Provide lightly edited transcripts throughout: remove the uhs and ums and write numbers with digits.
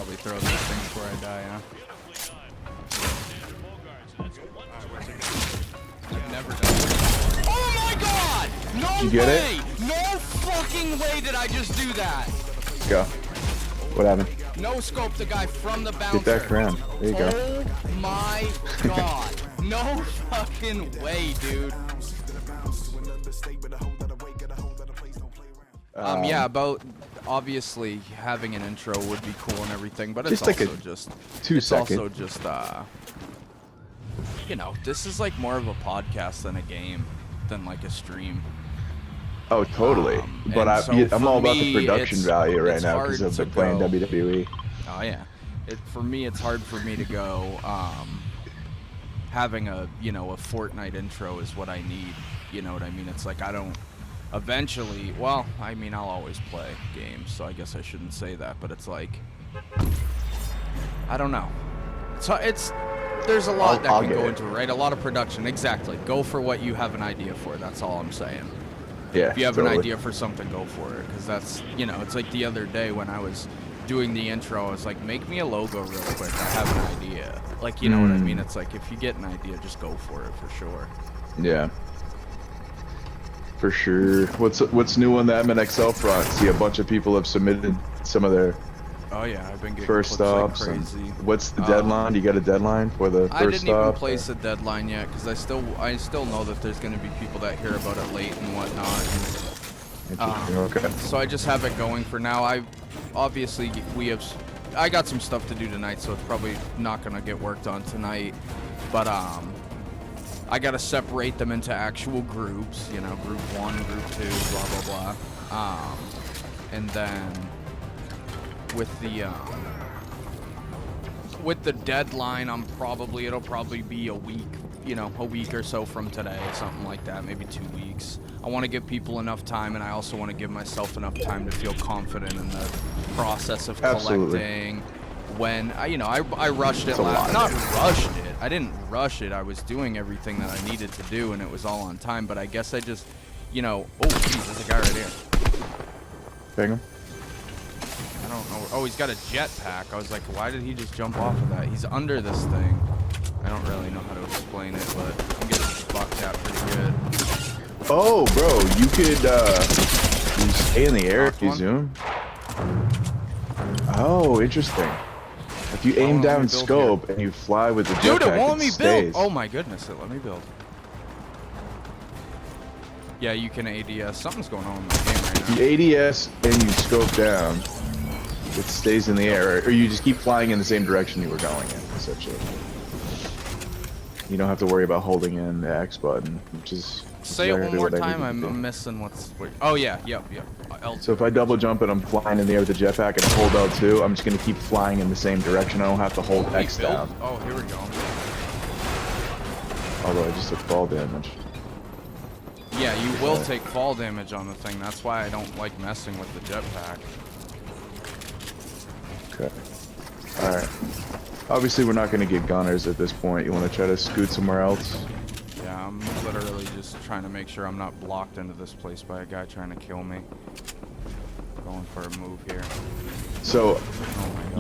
probably throw these things before I die, huh? I've never done it. Oh my god! No you get way! it? No fucking way did I just do that! Go. What happened? No scope the guy from the bouncer. Get that crown. There you go. Oh my god. No fucking way, dude. Yeah, about obviously having an intro would be cool and everything, but it's Just like also just 2 seconds. also just you know, this is like more of a podcast than a game, than like a stream. Oh, totally. But I'm all about the production value right now because I've been playing WWE. Oh yeah. For me, it's hard for me to go. Having a Fortnite intro is what I need. You know what I mean? It's like I don't. Eventually, well, I mean, I'll always play games, so I guess I shouldn't say that. But it's like, I don't know. There's a lot that can go into it, right? A lot of production. Exactly. Go for what you have an idea for. That's all I'm saying. Yeah. If you have an idea for something, go for it. Because that's, it's like the other day when I was doing the intro, I was like, make me a logo real quick. I have an idea. Like, you know what I mean? It's like, if you get an idea, just go for it, for sure. Yeah. For sure. What's new on the MNXL front? See, a bunch of people have submitted some of their Oh yeah, I've been getting first stops. like crazy. What's the deadline? You got a deadline for the first stop? I didn't even place a deadline yet because I still know that there's going to be people that hear about it late and whatnot. Okay. So I just have it going for now. I got some stuff to do tonight, so it's probably not going to get worked on tonight. But I got to separate them into actual groups. Group 1, group 2, blah blah blah. And then with the deadline, it'll probably be a week, a week or so from today, something like that, maybe 2 weeks. I want to give people enough time, and I also want to give myself enough time to feel confident in the process of collecting. When I rushed it not rushed it. I didn't rush it. I was doing everything that I needed to do, and it was all on time. But I guess I just, oh, geez, there's a guy right here. Bang him. I don't know. Oh, he's got a jetpack. I was like, why did he just jump off of that? He's under this thing. I don't really know how to explain it, but I'm getting bucked out pretty good. Oh, bro, you could you stay in the air if you zoom. Oh, interesting. If you aim down scope and you fly with the jetpack, dude, it won't let me stays. build. Oh my goodness, it let me build. Yeah, you can ADS. Something's going on in the game right now. You ADS and you scope down, it stays in the air, or you just keep flying in the same direction you were going in, essentially. You don't have to worry about holding in the X button, which is... Say it one more time, I'm missing what's... Oh yeah, yep. L2. So if I double jump and I'm flying in the air with the jetpack and hold L2, I'm just going to keep flying in the same direction. I don't have to hold X down. Oh, here we go. Although I just took fall damage. Yeah, you will take fall damage on the thing. That's why I don't like messing with the jetpack. Okay. Alright. Obviously we're not going to get gunners at this point. You want to try to scoot somewhere else? Yeah, I'm literally just trying to make sure I'm not blocked into this place by a guy trying to kill me. Going for a move here. So,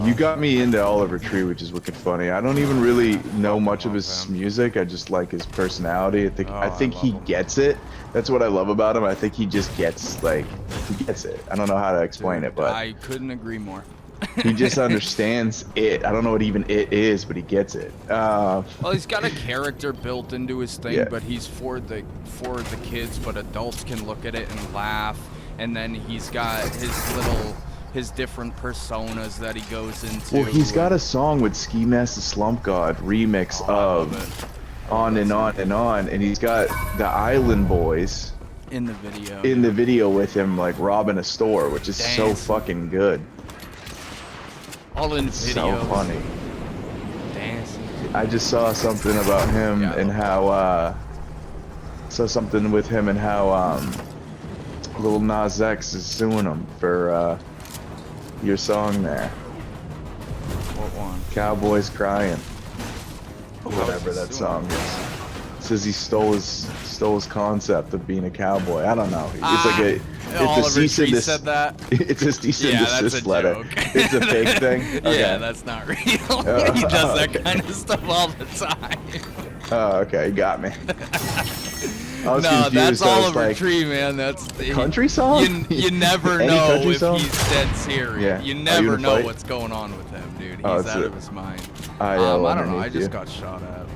you got me into Oliver Tree, which is wicked funny. I don't even really know much of his music. I just like his personality. I think he gets it. That's what I love about him. I think he just gets, he gets it. I don't know how to explain it, but... I couldn't agree more. He just understands it. I don't know what even it is, but he gets it. Well, he's got a character built into his thing, but he's for the kids, but adults can look at it and laugh. And then he's got his different personas that he goes into. Well, he's got a song with Ski Mask the Slump God remix of On and On and On, and he's got the Island Boys in the video with him, like robbing a store, which is so fucking good. All in video. So funny. Dancing. I just saw something about him and how Lil Nas X is suing him for your song there. What one? Cowboys Crying. Whatever that song is. Says he stole his concept of being a cowboy. I don't know. It's like Oliver Tree said that. It's a cease and desist letter. Joke. It's a fake thing. Okay. Yeah, that's not real. He does that kind of stuff all the time. Oh, okay, you got me. No, that's Oliver Tree, man. That's country song. You never know if song? he's dead serious. Yeah. You never know what's going on with him, dude. He's out of his mind. I don't know. I just got shot at.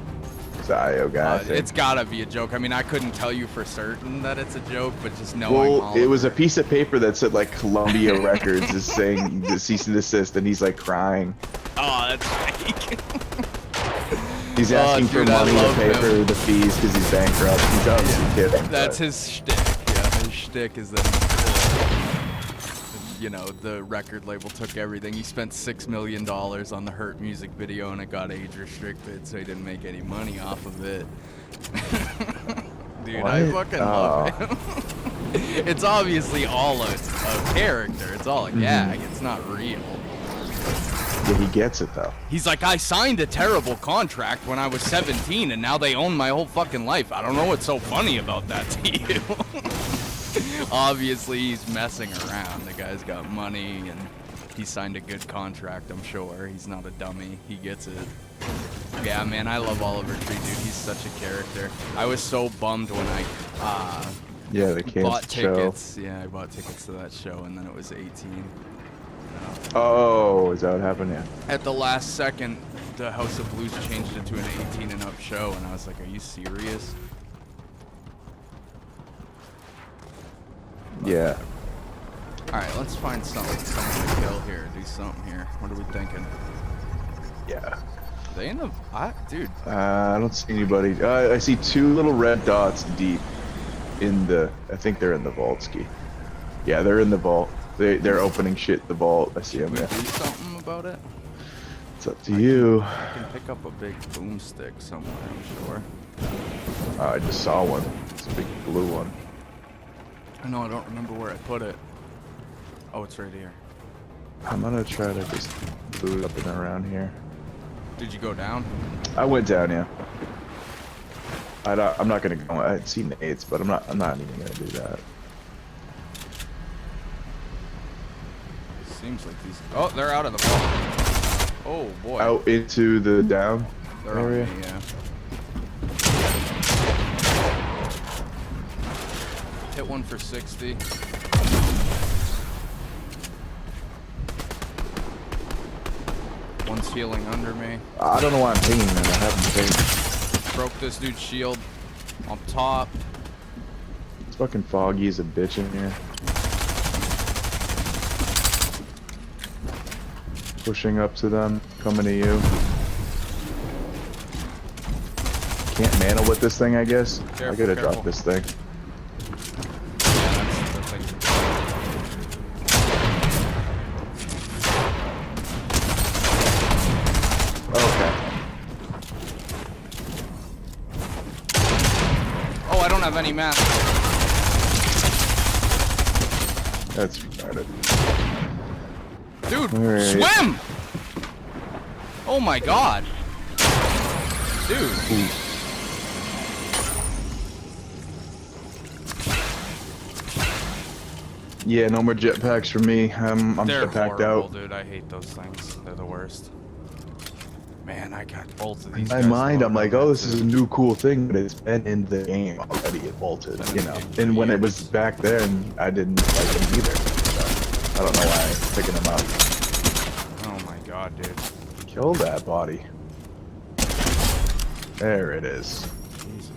It's the IO guy. It's gotta be a joke. I mean, I couldn't tell you for certain that it's a joke, but just knowing. Well, it was a piece of paper that said like Columbia Records is saying the cease and desist, and he's like crying. Oh, that's fake. He's asking for money to pay for the fees because he's bankrupt. He's obviously kidding. That's his shtick. Yeah, his shtick is that, you know, the record label took everything. He spent $6 million on the Hurt music video and it got age restricted, so he didn't make any money off of it. Dude, I fucking love him. It's obviously all a character. It's all a gag. It's not real. Yeah, he gets it though. He's like, I signed a terrible contract when I was 17 and now they own my whole fucking life. I don't know what's so funny about that to you. Obviously, he's messing around. The guy's got money and he signed a good contract, I'm sure. He's not a dummy. He gets it. Yeah, man, I love Oliver Tree, dude. He's such a character. I was so bummed when I bought tickets. Yeah, I bought tickets to that show and then it was 18. Oh, is that what happened? Yeah. At the last second, the House of Blues changed it to an 18 and up show, and I was like, "Are you serious?" Yeah. All right, let's find something to kill here. Do something here. What are we thinking? Yeah. Are they in the? Dude. I don't see anybody. I see two little red dots deep in the. I think they're in the vault ski. Yeah, they're in the vault. They're opening shit in the vault. I see them. Can we do something about it? It's up to you. I can pick up a big boomstick somewhere, I'm sure. I just saw one. It's a big blue one. I know, I don't remember where I put it. Oh, it's right here. I'm gonna try to just boot up and around here. Did you go down? I went down, yeah. I'm not gonna go. I'd seen the 8s, but I'm not even gonna do that. Seems like these. Oh, they're out of the vault. Oh boy. Out into the down area. On me, yeah. Hit one for 60. One's healing under me. I don't know why I'm pinging them. I haven't pinged. Broke this dude's shield on top. It's fucking foggy as a bitch in here. Pushing up to them, coming to you. Can't mana with this thing, I guess. Careful, I gotta drop this thing. Yeah, that's the thing. Okay. Oh, I don't have any math. That's retarded. Dude, swim! Oh my god. Dude. Ooh. Yeah, no more jetpacks for me. I'm jetpacked out. Dude, I hate those things. They're the worst. Man, I got both of these. In my mind, I'm like, oh, this is a new cool thing, but it's been in the game already. It bolted, you know. And when it was back then, I didn't like them either. So, I don't know why I'm picking them up. Oh my god, dude. Kill that body. There it is. Jesus.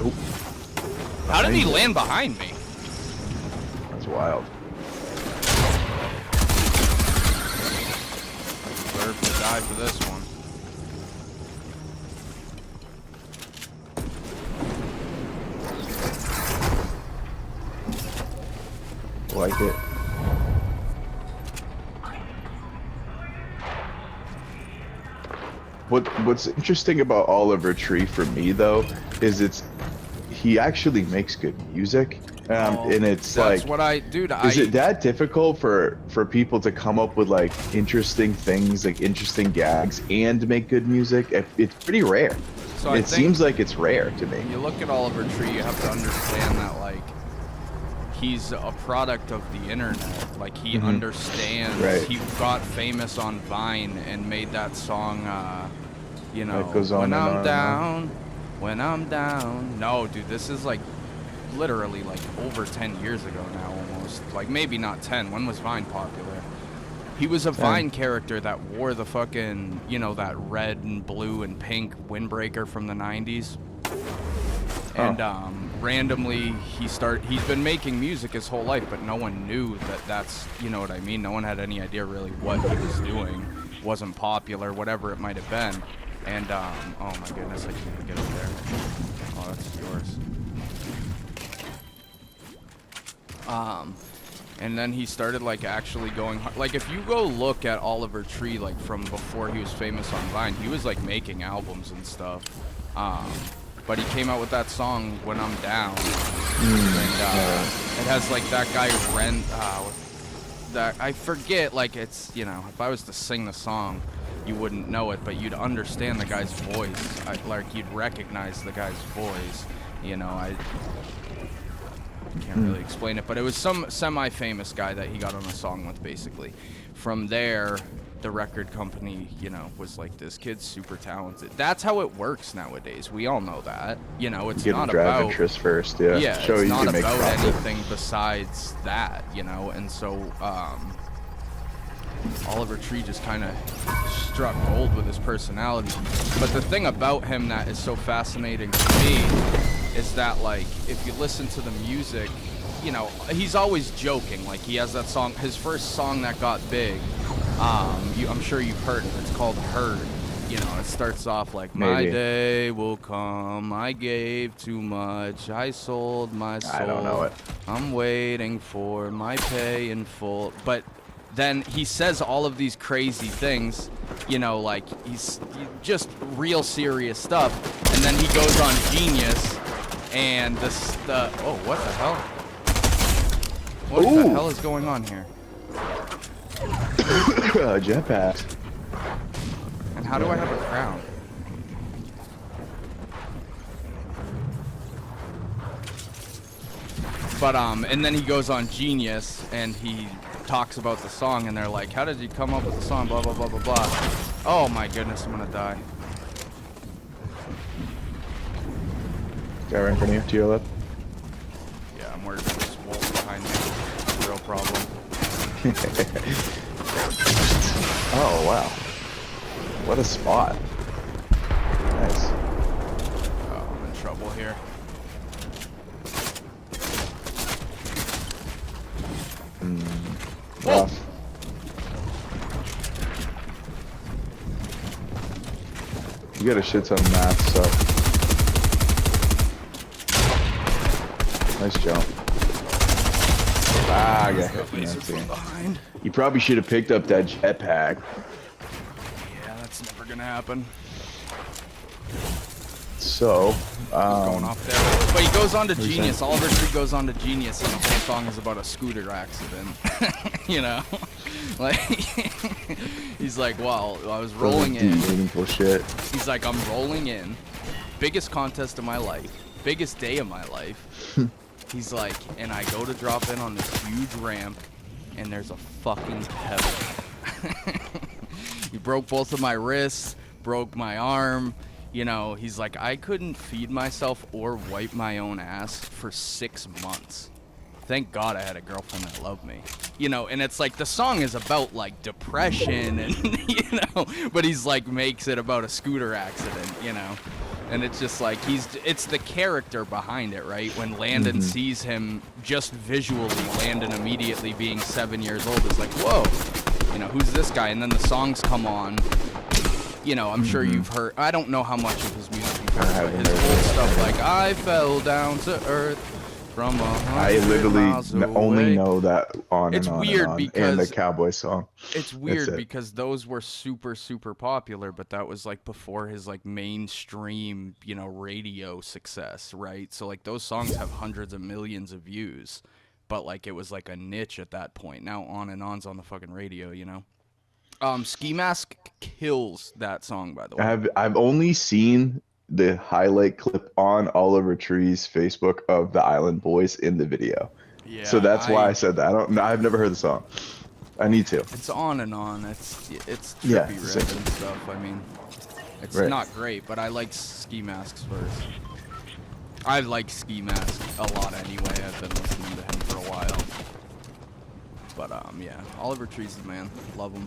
Oh. How did he land behind me? That's wild. Deserve to die for this one. Like it. What's interesting about Oliver Tree for me though is he actually makes good music, and it's that's like what I, dude. Is it that difficult for people to come up with like interesting things, like interesting gags, and make good music? It's pretty rare. So I It think seems like it's rare to me. when you look at Oliver Tree, you have to understand that, like, he's a product of the internet. Like, he understands. Right. He got famous on Vine and made that song, you know, That goes on when and I'm on down, when I'm down. No, dude, this is like literally like over 10 years ago now, almost. Like, maybe not 10. When was Vine popular? He was a Vine character that wore the fucking, you know, that red and blue and pink windbreaker from the 90s. And randomly he's been making music his whole life, but no one knew that that's, you know what I mean? No one had any idea really what he was doing. Wasn't popular, whatever it might have been. And oh my goodness, I can't even get up there. Oh, that's yours. And then he started like actually going, like, if you go look at Oliver Tree, like from before he was famous on Vine, he was like making albums and stuff. But he came out with that song "When I'm Down," and it has like that guy Ren. That I forget. Like, it's, you know, if I was to sing the song, you wouldn't know it, but you'd understand the guy's voice. Like, you'd recognize the guy's voice. You know, I can't really explain it, but it was some semi-famous guy that he got on a song with, basically. From there, the record company, you know, was like, this kid's super talented. That's how it works nowadays. We all know that. You know, it's not about interest first, yeah. Show it's not about anything besides that, you know. And so Oliver Tree just kind of struck gold with his personality. But the thing about him that is so fascinating to me is that, like, if you listen to the music, you know, he's always joking. Like, he has that song, his first song that got big, I'm sure you've heard it. It's called Herd. You know, it starts off like, my day will come, I gave too much, I sold my soul. I don't know it. I'm waiting for my pay in full. But then he says all of these crazy things, you know, like, he's just real serious stuff. And then he goes on Genius, and oh, what the hell? What the hell is going on here? Jetpack. And how do I have a crown? But and then he goes on Genius and he talks about the song, and they're like, how did you come up with the song, blah blah blah blah blah. Oh my goodness, I'm gonna die. Guy right in front of you, to your left. Yeah, I'm worried about this wolf behind me. That's a real problem. Oh wow, what a spot. Nice. Oh, I'm in trouble here. Rough. You got a shit ton of math, so nice jump. I got hit from behind. You probably should have picked up that jetpack. Yeah, that's never gonna happen. So, going off there. But he goes on to Genius. Oliver Tree goes on to Genius, and the whole song is about a scooter accident. You know? Like, he's like, well, I was rolling in. Meaningful shit. He's like, I'm rolling in. Biggest contest of my life. Biggest day of my life. He's like, and I go to drop in on this huge ramp, and there's a fucking pebble. He broke both of my wrists, broke my arm. You know, he's like, I couldn't feed myself or wipe my own ass for 6 months. Thank God I had a girlfriend that loved me. You know, and it's like, the song is about, like, depression and, you know, but he's like, makes it about a scooter accident, you know. And it's just like, it's the character behind it, right? When Landon sees him, just visually, Landon immediately being 7 years old is like, whoa, you know, who's this guy? And then the songs come on. You know, I'm sure you've heard, I don't know how much of his music you've heard, but his old stuff like, I fell down to earth from 100 miles away. Only know that on It's and on weird and on. because And the cowboy song. It's weird because those were super, super popular, but that was like before his like mainstream, you know, radio success, right? So like those songs have hundreds of millions of views, but like it was like a niche at that point. Now On and On's on the fucking radio, you know? Ski Mask kills that song, by the way. I've only seen the highlight clip on Oliver Tree's Facebook of the Island Boys in the video. So Yeah, that's why I said that. I don't know. I've never heard the song. I need to. it's on and on. It's Yeah, trippy same. red and stuff. I mean, it's Right. not great, but I like Ski Mask's verse. I like Ski Mask a lot anyway. I've been listening to him for a while. But yeah, Oliver Tree's the man. Love him.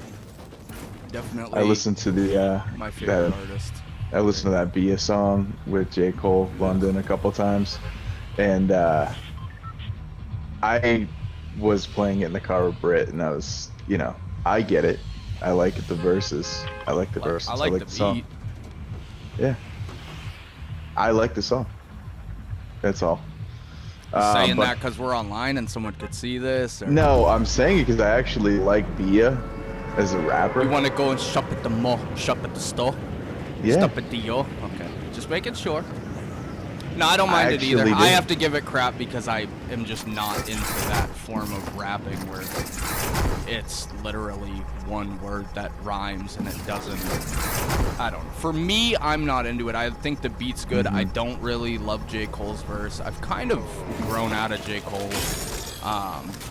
Definitely. I listened to the my favorite that, artist. I listened to that Bia song with J. Cole, London, a couple times, and I was playing it in the car with Britt, and I was, you know, I get it. I like the verses. I like the verses. I like the song. beat. Yeah. I like the song. That's all. Saying but- that because we're online and someone could see this? Or No, I'm saying it because I actually like Bia as a rapper. you want to go and shop at the mall, shop at the store? Yeah. Stop at the yo? Okay. Just making sure. No, I don't mind it either. actually I did. have to give it crap because I am just not into that form of rapping where it's literally one word that rhymes and it doesn't. I don't know. For me, I'm not into it. I think the beat's good. I don't really love J. Cole's verse. I've kind of grown out of J. Cole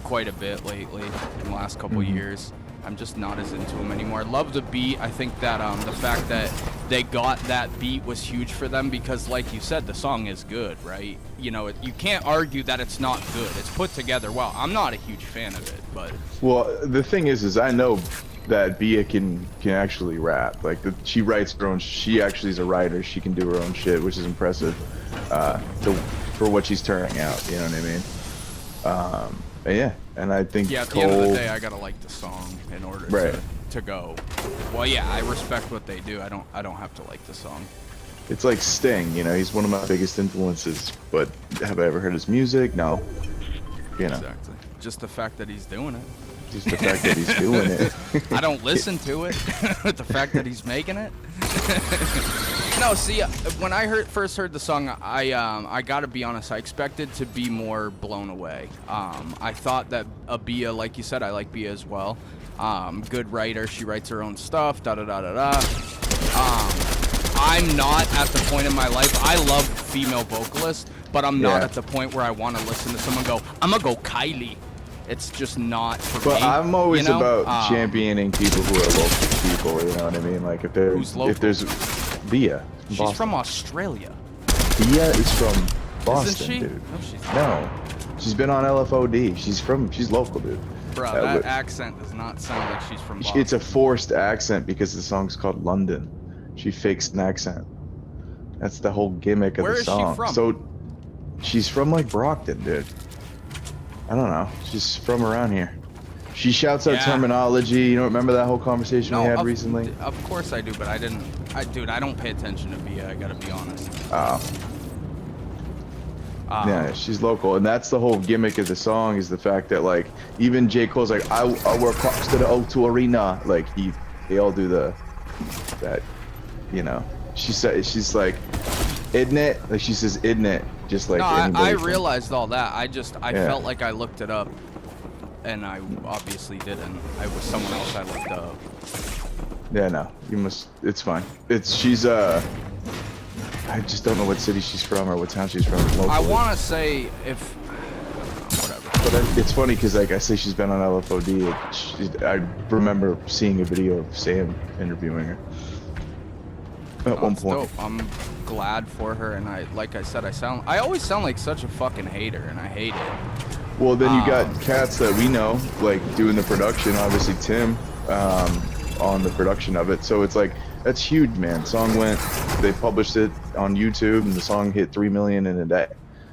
quite a bit lately in the last couple years. I'm just not as into him anymore. I love the beat. I think that the fact that they got that beat was huge for them because, like you said, the song is good, right? You know, you can't argue that it's not good. It's put together well. I'm not a huge fan of it, but Well, the thing is I know that Bia can actually rap. Like she writes her own. She actually is a writer. She can do her own shit, which is impressive. For what she's turning out, you know what I mean? And yeah, and I think yeah, at the Cole, end of the day, I gotta like the song in order Right. to go. Well, yeah, I respect what they do. I don't have to like the song. it's like Sting. You know, he's one of my biggest influences. But have I ever heard his music? No. You know, Exactly. Just the fact that he's doing it. just the fact that he's doing it. I don't listen to it. But the fact that he's making it. No, see, when I first heard the song, I gotta be honest, I expected to be more blown away. I thought that Bia, like you said, I like Bia as well. Good writer, she writes her own stuff, da da da da da. I'm not at the point in my life, I love female vocalists, but I'm not Yeah. at the point where I want to listen to someone go, I'm gonna go Kylie. It's just not for But me. I'm always you know? about championing people who are local people. You know what I mean? Like if Who's local? there's Bia. She's Boston. from Australia. Bia is from Boston, Isn't she? dude. No, she's not. No, she's been on LFOD. She's local, dude. Bro, But that accent does not sound like she's from Boston. it's a forced accent because the song's called London. She fakes an accent. That's the whole gimmick of Where the is she song. from? So she's from like Brockton, dude. I don't know. She's from around here. She shouts out Yeah. terminology. You don't remember that whole conversation we had recently? Of course I do, but I didn't. Dude, I don't pay attention to Bia. I gotta be honest. Yeah, she's local, and that's the whole gimmick of the song is the fact that like even J. Cole's like I wear Crocs to the O2 Arena, like they all do that, you know. She's like, isn't it? Like she says, isn't it? Just like No, anybody I from- realized all that. I Yeah. felt like I looked it up, and I obviously didn't. I was someone else I looked up. Yeah, no, you must. It's fine. She's I just don't know what city she's from or what town she's from. Locally. I want to say whatever. But it's funny because like I say she's been on LFOD. I remember seeing a video of Sam interviewing her at one That's point. dope. I'm glad for her, and like I said, I always sound like such a fucking hater, and I hate it. Well, then you got cats that we know, like doing the production. Obviously, Tim on the production of it. So it's like that's huge, man. Song they published it on YouTube, and the song hit 3 million in a day.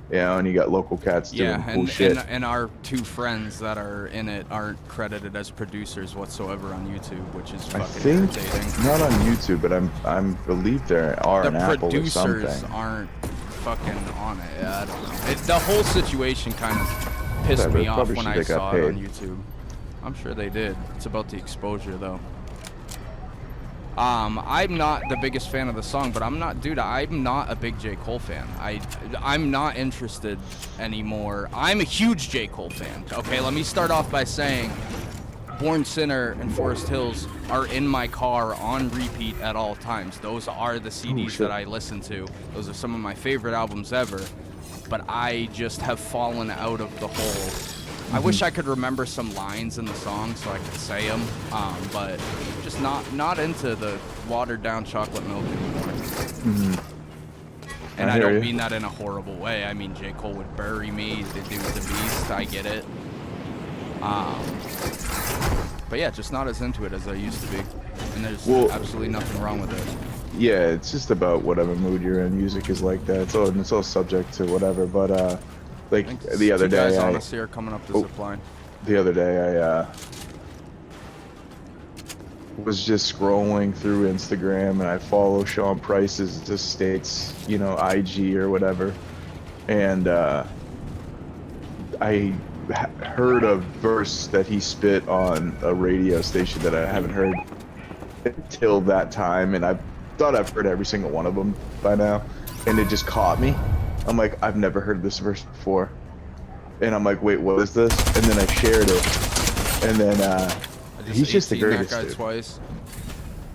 You know, and you got local cats doing cool shit. and our two friends that are in it aren't credited as producers whatsoever on YouTube, which is I fucking think irritating. not on YouTube, but I'm believe there are The an Apple or producers something. aren't fucking on it. Yeah, I don't know. The whole situation kind of pissed Whatever, me off probably when should I they got saw it on paid. YouTube. I'm sure they did. It's about the exposure, though. I'm not the biggest fan of the song, but I'm not a big J. Cole fan. I'm not interested anymore. I'm a huge J. Cole fan. Okay, let me start off by saying Born Sinner and Forest Hills are in my car on repeat at all times. Those are the CDs that I listen to. Those are some of my favorite albums ever. But I just have fallen out of the whole. I wish I could remember some lines in the song so I could say them, but just not into the watered down chocolate milk anymore. And I don't mean that in a horrible way. I mean, J. Cole would bury me. The dude's the beast. I get it. But yeah, just not as into it as I used to be. And there's absolutely nothing wrong with it. Yeah, it's just about whatever mood you're in. Music is like that. It's all subject to whatever. But like the other day, guys honestly are coming up the zip line. The other day, I was just scrolling through Instagram, and I follow Sean Price's Estates, you know, IG or whatever, and I heard a verse that he spit on a radio station that I haven't heard until that time, and I thought I've heard every single one of them by now, and it just caught me. I'm like, I've never heard this verse before, and I'm like, wait, what is this? And then I shared it, and then he's just the greatest. That guy dude. Twice,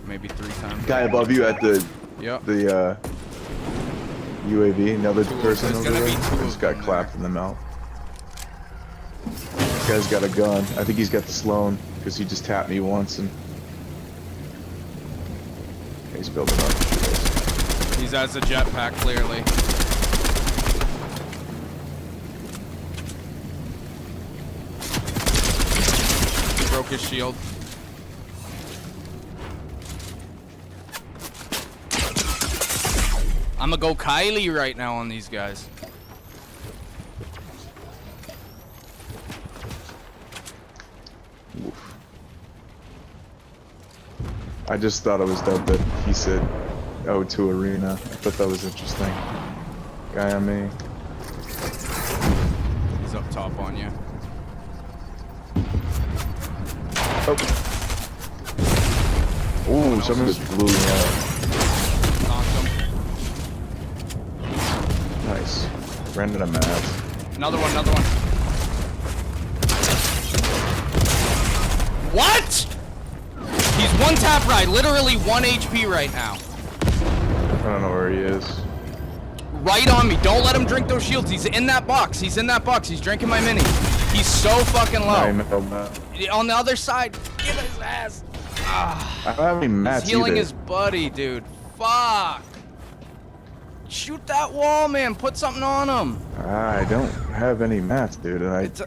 maybe 3 times. Guy above you at the the UAV, another person over there, just got clapped in the mouth. This guy's got a gun. I think he's got the Sloan because he just tapped me once and he's building up. He's has a jetpack clearly. Broke his shield. I'm gonna go Kylie right now on these guys. Oof. I just thought it was dope that he said O2 Arena. I thought that was interesting. Guy on me. He's up top on you. Oh. Ooh, someone just blew me out. Knocked him. Nice. Ran out of mats. Another one, another one. What? He's one tap right, literally 1 HP right now. I don't know where he is. Right on me. Don't let him drink those shields. He's in that box. He's in that box. He's drinking my mini. He's so fucking low. On the other side, give his ass. I don't have any mats He's healing either. his buddy, dude. Fuck. Shoot that wall, man. Put something on him. I don't have any mats, dude. And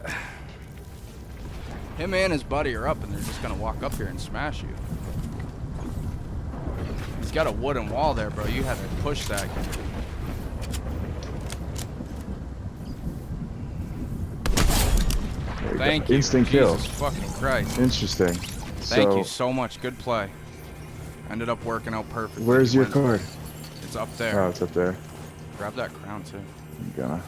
him and his buddy are up, and they're just gonna walk up here and smash you. He's got a wooden wall there, bro. You have to push that. Thank you. Instant kill. Jesus fucking Christ. Interesting. Thank you so much. Good play. Ended up working out perfectly. Where's your card? It's up there. Oh, it's up there. Grab that crown too. I'm gonna.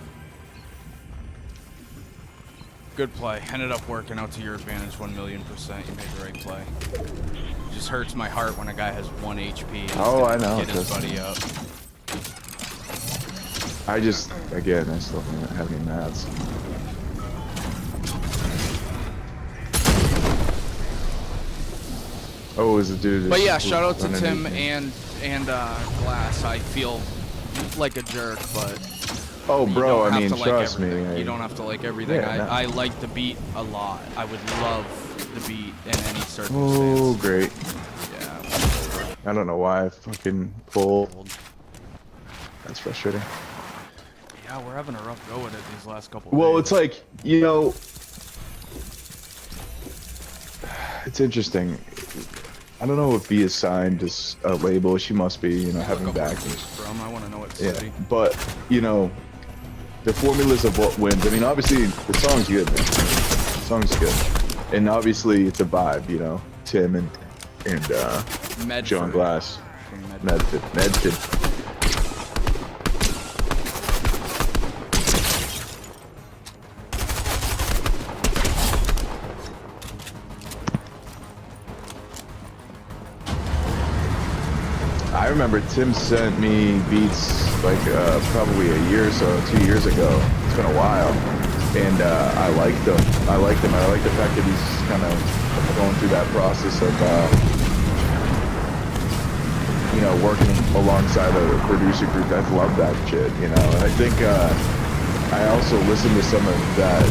Good play. Ended up working out to your advantage 1,000,000%. You made the right play. It just hurts my heart when a guy has 1 HP. And oh, I know. Get his buddy up. I just, again, I still don't have any mats. Oh, is a dude. But yeah, shout out to Tim and Glass. I feel like a jerk, but oh, bro, I mean, trust me. You don't have to like everything. Yeah, I like the beat a lot. I would love the beat in any circumstance. Oh, great. Yeah. I don't know why I fucking pulled. That's frustrating. Yeah, we're having a rough go at it these last couple. Well, days. it's like, you know, it's interesting. I don't know if Bia is signed as a label. She must be, you know, having backing. I want to know what city. Yeah, but, you know, the formulas of what wins. I mean, obviously, the song's good, man. The song's good. And obviously, it's a vibe, you know. Tim and John Glass. Medford. I remember Tim sent me beats like probably a year or so, 2 years ago. It's been a while. and I liked him. I liked him. I like the fact that he's kind of going through that process of, you know, working alongside a producer group. I love that shit, you know. And I think I also listened to some of that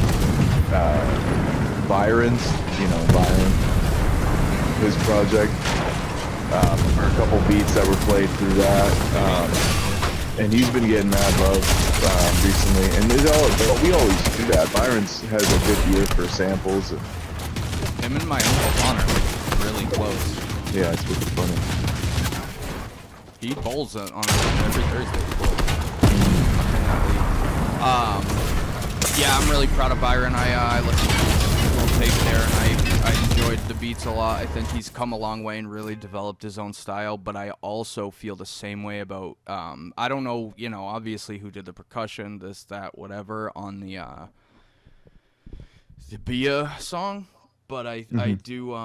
Byron's, you know, Byron, his project. A couple beats that were played through that, and he's been getting mad love recently. And we always do that. Byron's has a good ear for samples. And him and my Uncle Connor are like really close. Yeah, it's really funny. He bowls on every Thursday. Yeah, I'm really proud of Byron. I listened to his little tape there, and I enjoyed the beats a lot. I think he's come a long way and really developed his own style, but I also feel the same way about, I don't know, you know, obviously who did the percussion, this, that, whatever, on the Bia song, but I do,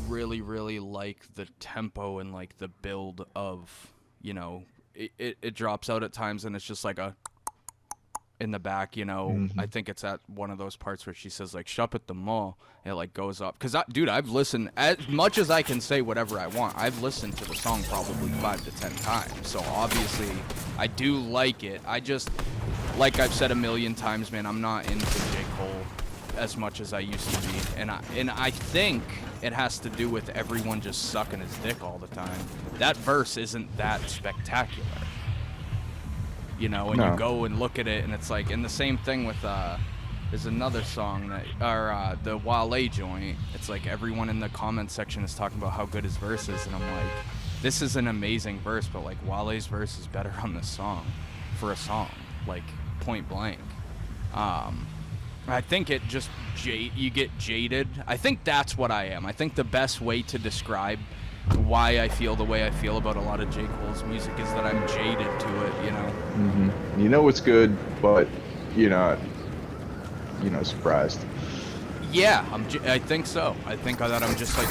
really, really like the tempo and, like, the build of, you know, it drops out at times, and it's just like a in the back, you know. I think it's at one of those parts where she says like "shop at the mall," and it like goes up. Cause dude, I've listened as much as I can say whatever I want. I've listened to the song probably 5 to 10 times. So obviously, I do like it. I just, like I've said a million times, man, I'm not into J. Cole as much as I used to be, and I think it has to do with everyone just sucking his dick all the time. That verse isn't that spectacular. You know, and you go and look at it, and it's like, and the same thing with, there's another song that, or the Wale joint, it's like everyone in the comment section is talking about how good his verse is, and I'm like, this is an amazing verse, but like Wale's verse is better on this song, for a song, like point blank. I think it just, you get jaded. I think that's what I am. I think the best way to describe why I feel the way I feel about a lot of J. Cole's music is that I'm jaded to it, you know. You know it's good, but you're not, you know, surprised. Yeah, I think so. I think that I'm just like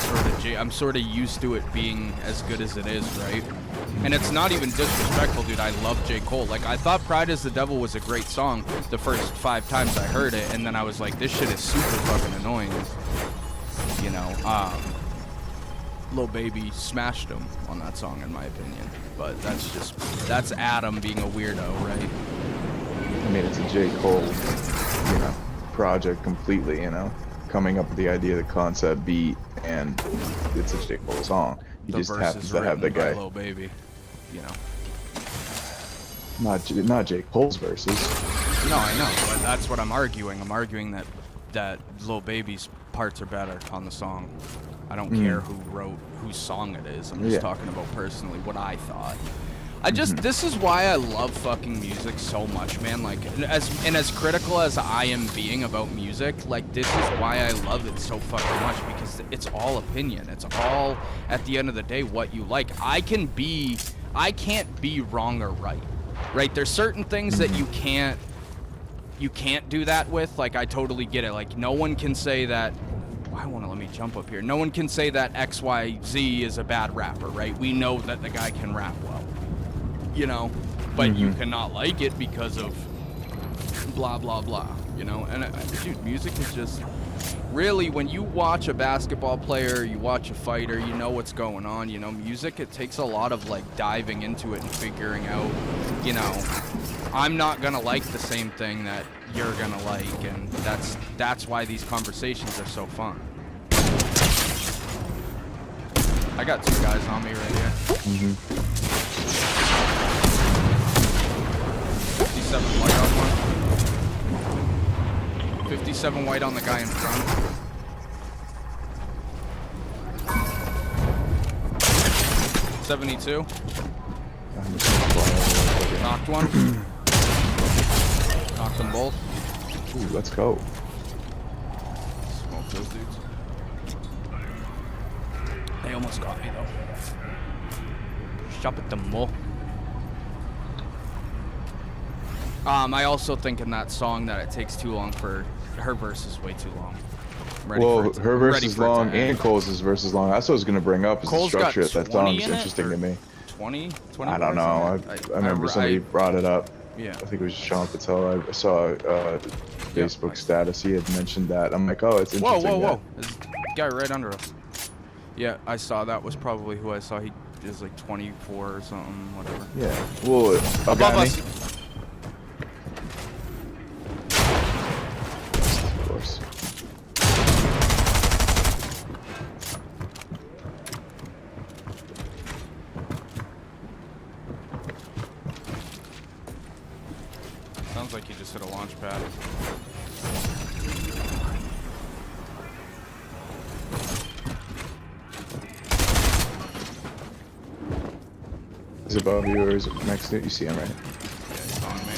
I'm sort of used to it being as good as it is, right? And it's not even disrespectful, dude. I love J. Cole. Like, I thought Pride is the Devil was a great song the first 5 times I heard it, and then I was like, this shit is super fucking annoying, you know. Lil Baby smashed him on that song, in my opinion. But that's Adam being a weirdo, right? I mean, it's a J. Cole, you know, project completely, you know, coming up with the idea, the concept, beat, and it's a J. Cole song. He just happens to have the guy. Lil Baby, you know. Not J. Cole's verses. No, I know, but that's what I'm arguing. I'm arguing that Lil Baby's parts are better on the song. I don't care whose song it is. I'm just talking about personally what I thought. This is why I love fucking music so much, man. Like, as critical as I am being about music, like, this is why I love it so fucking much, because it's all opinion. It's all, at the end of the day, what you like. I can't be wrong or right. Right? There's certain things that you can't do that with. Like, I totally get it. Like, no one can say that. Why won't it let me jump up here? No one can say that XYZ is a bad rapper, right? We know that the guy can rap well, you know, but you cannot like it because of blah, blah, blah, you know? And dude, music is just, really, when you watch a basketball player, you watch a fighter, you know what's going on, you know? Music, it takes a lot of, like, diving into it and figuring out, you know, I'm not gonna like the same thing that you're gonna like, and that's why these conversations are so fun. I got 2 guys on me right here. 57 white on one. 57 white on the guy in front. $72. Knocked one. Knocked them both. Ooh, let's go. Smoke those dudes. They almost got me though. Shop at the mall. I also think in that song that it takes too long for her verse is way too long. Well, her verse is long and Cole's verse is long. That's what I was gonna bring up. Is the structure of that song is interesting to me. 20? I don't know. I remember somebody brought it up. Yeah. I think it was Sean Patel. I saw Facebook status. He had mentioned that. I'm like, oh, it's interesting. Whoa! There's a guy right under us. Yeah, I saw that was probably who I saw. He is like 24 or something, whatever. Yeah. Well, above us. Of course. Sounds like you just hit a launch pad. Is it above you or is it next to you? You see him, right? Yeah, he's on me.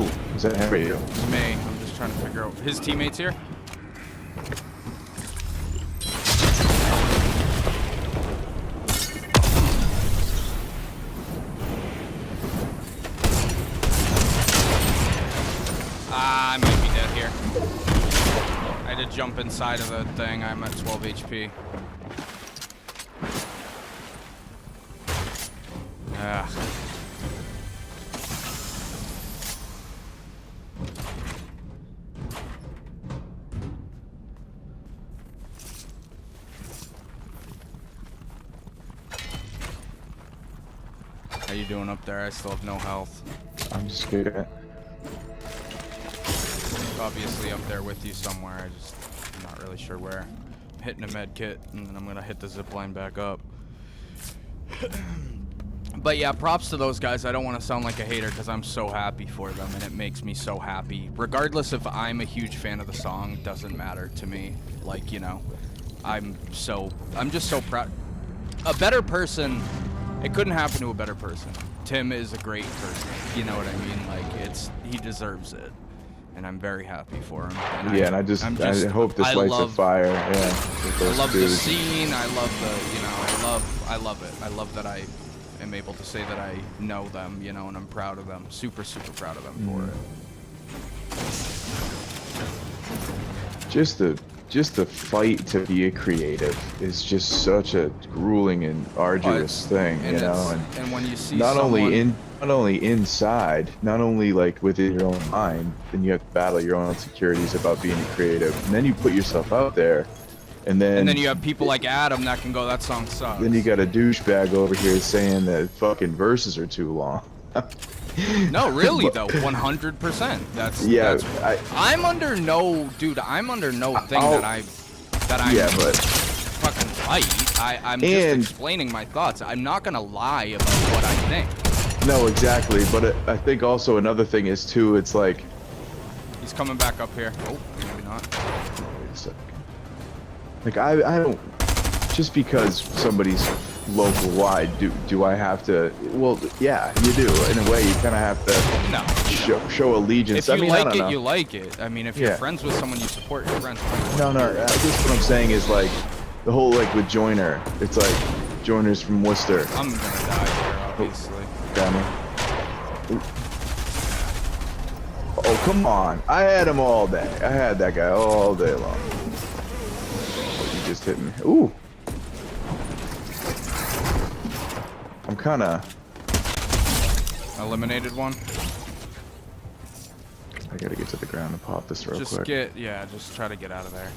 Ooh, is that him or you? It's me. I'm just trying to figure out. His teammates here? I might be dead here. I had to jump inside of the thing. I'm at 12 HP. Ugh. How you doing up there? I still have no health. I'm just scared. Obviously up there with you somewhere. I'm not really sure where. I'm hitting a med kit and then I'm gonna hit the zip line back up. But yeah, props to those guys. I don't want to sound like a hater because I'm so happy for them and it makes me so happy. Regardless if I'm a huge fan of the song, doesn't matter to me. Like, you know, I'm just so proud. A better person, it couldn't happen to a better person. Tim is a great person. You know what I mean? Like, he deserves it. And I'm very happy for him. And I hope this lights a fire. Yeah. I love the scene. I love the, you know, I love it. I love that I am able to say that I know them, you know, and I'm proud of them. Super, super proud of them for it. Just the fight to be a creative is just such a grueling and arduous thing, you know. And when you see not only inside, not only like within your own mind, then you have to battle your own insecurities about being creative, and then you put yourself out there, and then you have people like Adam that can go, that song sucks. Then you got a douchebag over here saying that fucking verses are too long. No, really though, 100%. I'm under no thing that I'm fucking right. I'm just explaining my thoughts. I'm not gonna lie about what I think. No, exactly. But I think also another thing is too. It's like he's coming back up here. Oh, maybe not. Wait a second. Like I don't. Just because somebody's local wide, do I have to? Well, yeah, you do. In a way, you kind of have to show allegiance. If you like it, you like it. I mean, if you're friends with someone, you support your friends. No. I guess what I'm saying is like the whole like with Joyner. It's like Joyner's from Worcester. I'm gonna die here, obviously. Got me. Oh, come on. I had him all day. I had that guy all day long. Oh, he just hit me. Ooh. I'm kind of... Eliminated one. I gotta get to the ground and pop this real quick. Just try to get out of there.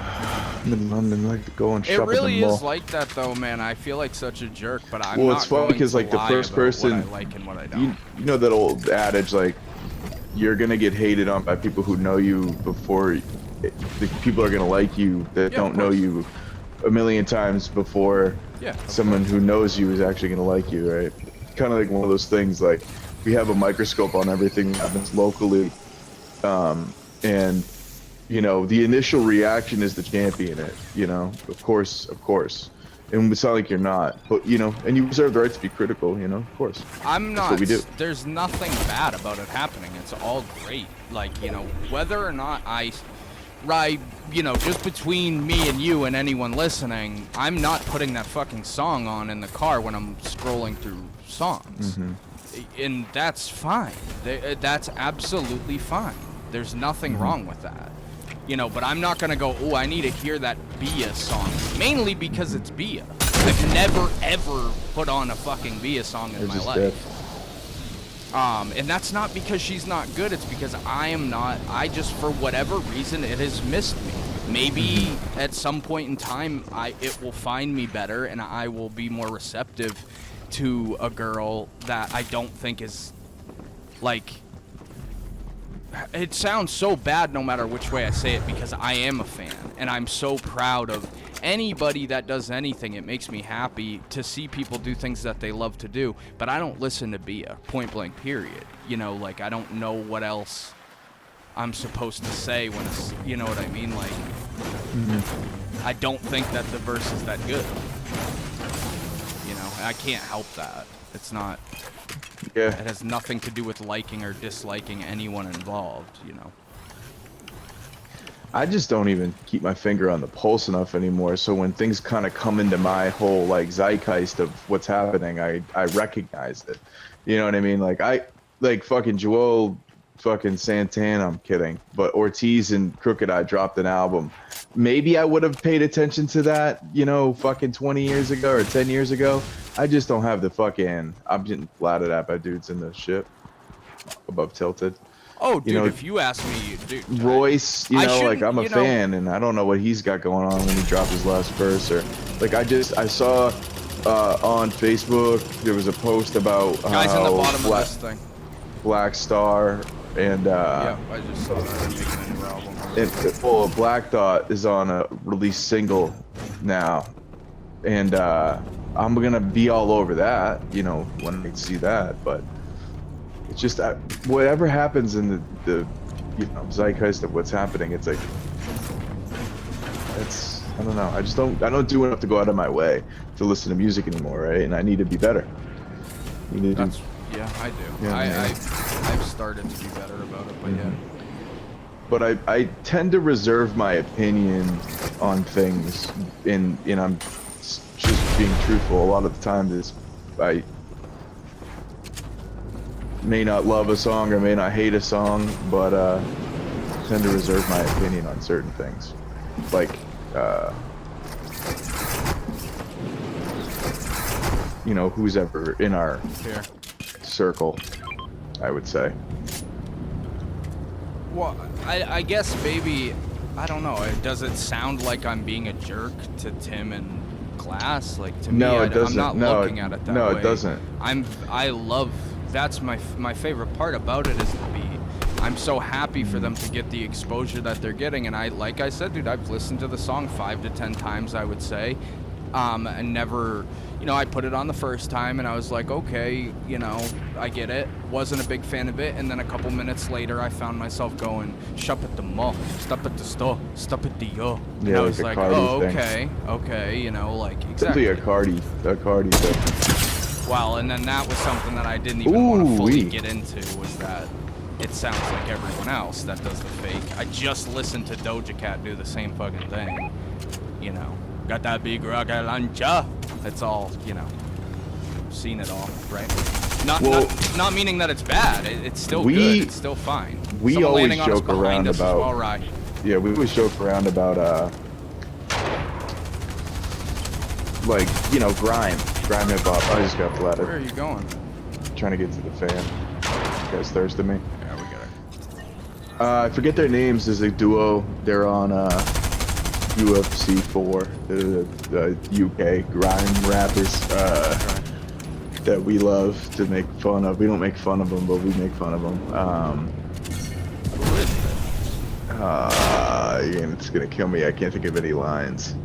I'm in London, like going shopping. It really is like that though, man. I feel like such a jerk, but I'm well, it's funny because like the first person, what I like and what I don't. You know that old adage, like you're gonna get hated on by people who know you before the people are gonna like you that don't know you a million times before someone who knows you is actually gonna like you, right? Kind of like one of those things. Like we have a microscope on everything that happens locally, and you know, the initial reaction is to champion it, you know, of course. And it's not like you're not, but, you know, and you reserve the right to be critical, you know, of course. I'm not, that's what we do. There's nothing bad about it happening. It's all great. Like, you know, whether or not you know, just between me and you and anyone listening, I'm not putting that fucking song on in the car when I'm scrolling through songs. And that's fine. That's absolutely fine. There's nothing wrong with that. you know, but I'm not gonna go, oh, I need to hear that Bia song, mainly because it's Bia. I've never ever put on a fucking Bia song in my life. And that's not because she's not good, it's because I just, for whatever reason, it has missed me. Maybe at some point in time, it will find me better, and I will be more receptive to a girl that I don't think is, like, it sounds so bad no matter which way I say it, because I am a fan, and I'm so proud of anybody that does anything. It makes me happy to see people do things that they love to do, but I don't listen to Bia, point blank, period. You know, like, I don't know what else I'm supposed to say when it's, you know what I mean? Like, I don't think that the verse is that good. You know, I can't help that. It's not... Yeah. It has nothing to do with liking or disliking anyone involved, you know. I just don't even keep my finger on the pulse enough anymore, so when things kind of come into my whole, like, zeitgeist of what's happening, I recognize it. You know what I mean? Like, fucking Joel fucking Santana, I'm kidding, but Ortiz and Crooked Eye dropped an album. Maybe I would have paid attention to that, you know, fucking 20 years ago or 10 years ago. I just don't have the fucking... I'm getting flatted at by dudes in the ship above Tilted. Oh, dude, you know, if you ask me, dude, Royce, you know, like, I'm a fan, and I don't know what he's got going on when he dropped his last verse, or like, I saw on Facebook there was a post about guys in the bottom of this thing, Black Star, and yeah, I just saw that making a new album. Well, Black Dot is on a release single now, and I'm gonna be all over that, you know, when I see that, but. It's just whatever happens in the you know, zeitgeist of what's happening. It's like I don't know. I don't do enough to go out of my way to listen to music anymore, right? And I need to be better. Yeah, I do. Yeah, I've started to be better about it, but yeah. But I tend to reserve my opinion on things, and I'm just being truthful. A lot of the time, I may not love a song or may not hate a song, but tend to reserve my opinion on certain things, like you know, who's ever in our circle, I would say. Well, I guess maybe, I don't know, does it sound like I'm being a jerk to Tim and Glass? Like, to me, it doesn't. I'm not looking at it that way. No, it doesn't. That's my favorite part about it, is the beat. I'm so happy for them to get the exposure that they're getting, and like I said, dude, I've listened to the song 5 to 10 times, I would say, and never, you know, I put it on the first time, and I was like, okay, you know, I get it. Wasn't a big fan of it, and then a couple minutes later, I found myself going, shop at the mall, stop at the store, stop at the yo. And yeah, I was like, oh, okay, you know, like, exactly. Simply a Cardi thing. Well, and then that was something that I didn't even want to fully get into, was that it sounds like everyone else that does the fake. I just listened to Doja Cat do the same fucking thing, you know. Got that big rocket lancha. It's all, you know, seen it all, right? Not meaning that it's bad. It's still good. It's still fine. We always joke around about. Right. Yeah, we always joke around about like, you know, grime hip hop. I just got flattered. Where are you going? Trying to get to the fan. You guys thirsty me? Yeah, we got it. I forget their names. There's a duo. They're on UFC 4. The UK grime rappers that we love to make fun of. We don't make fun of them, but we make fun of them. It's gonna kill me. I can't think of any lines.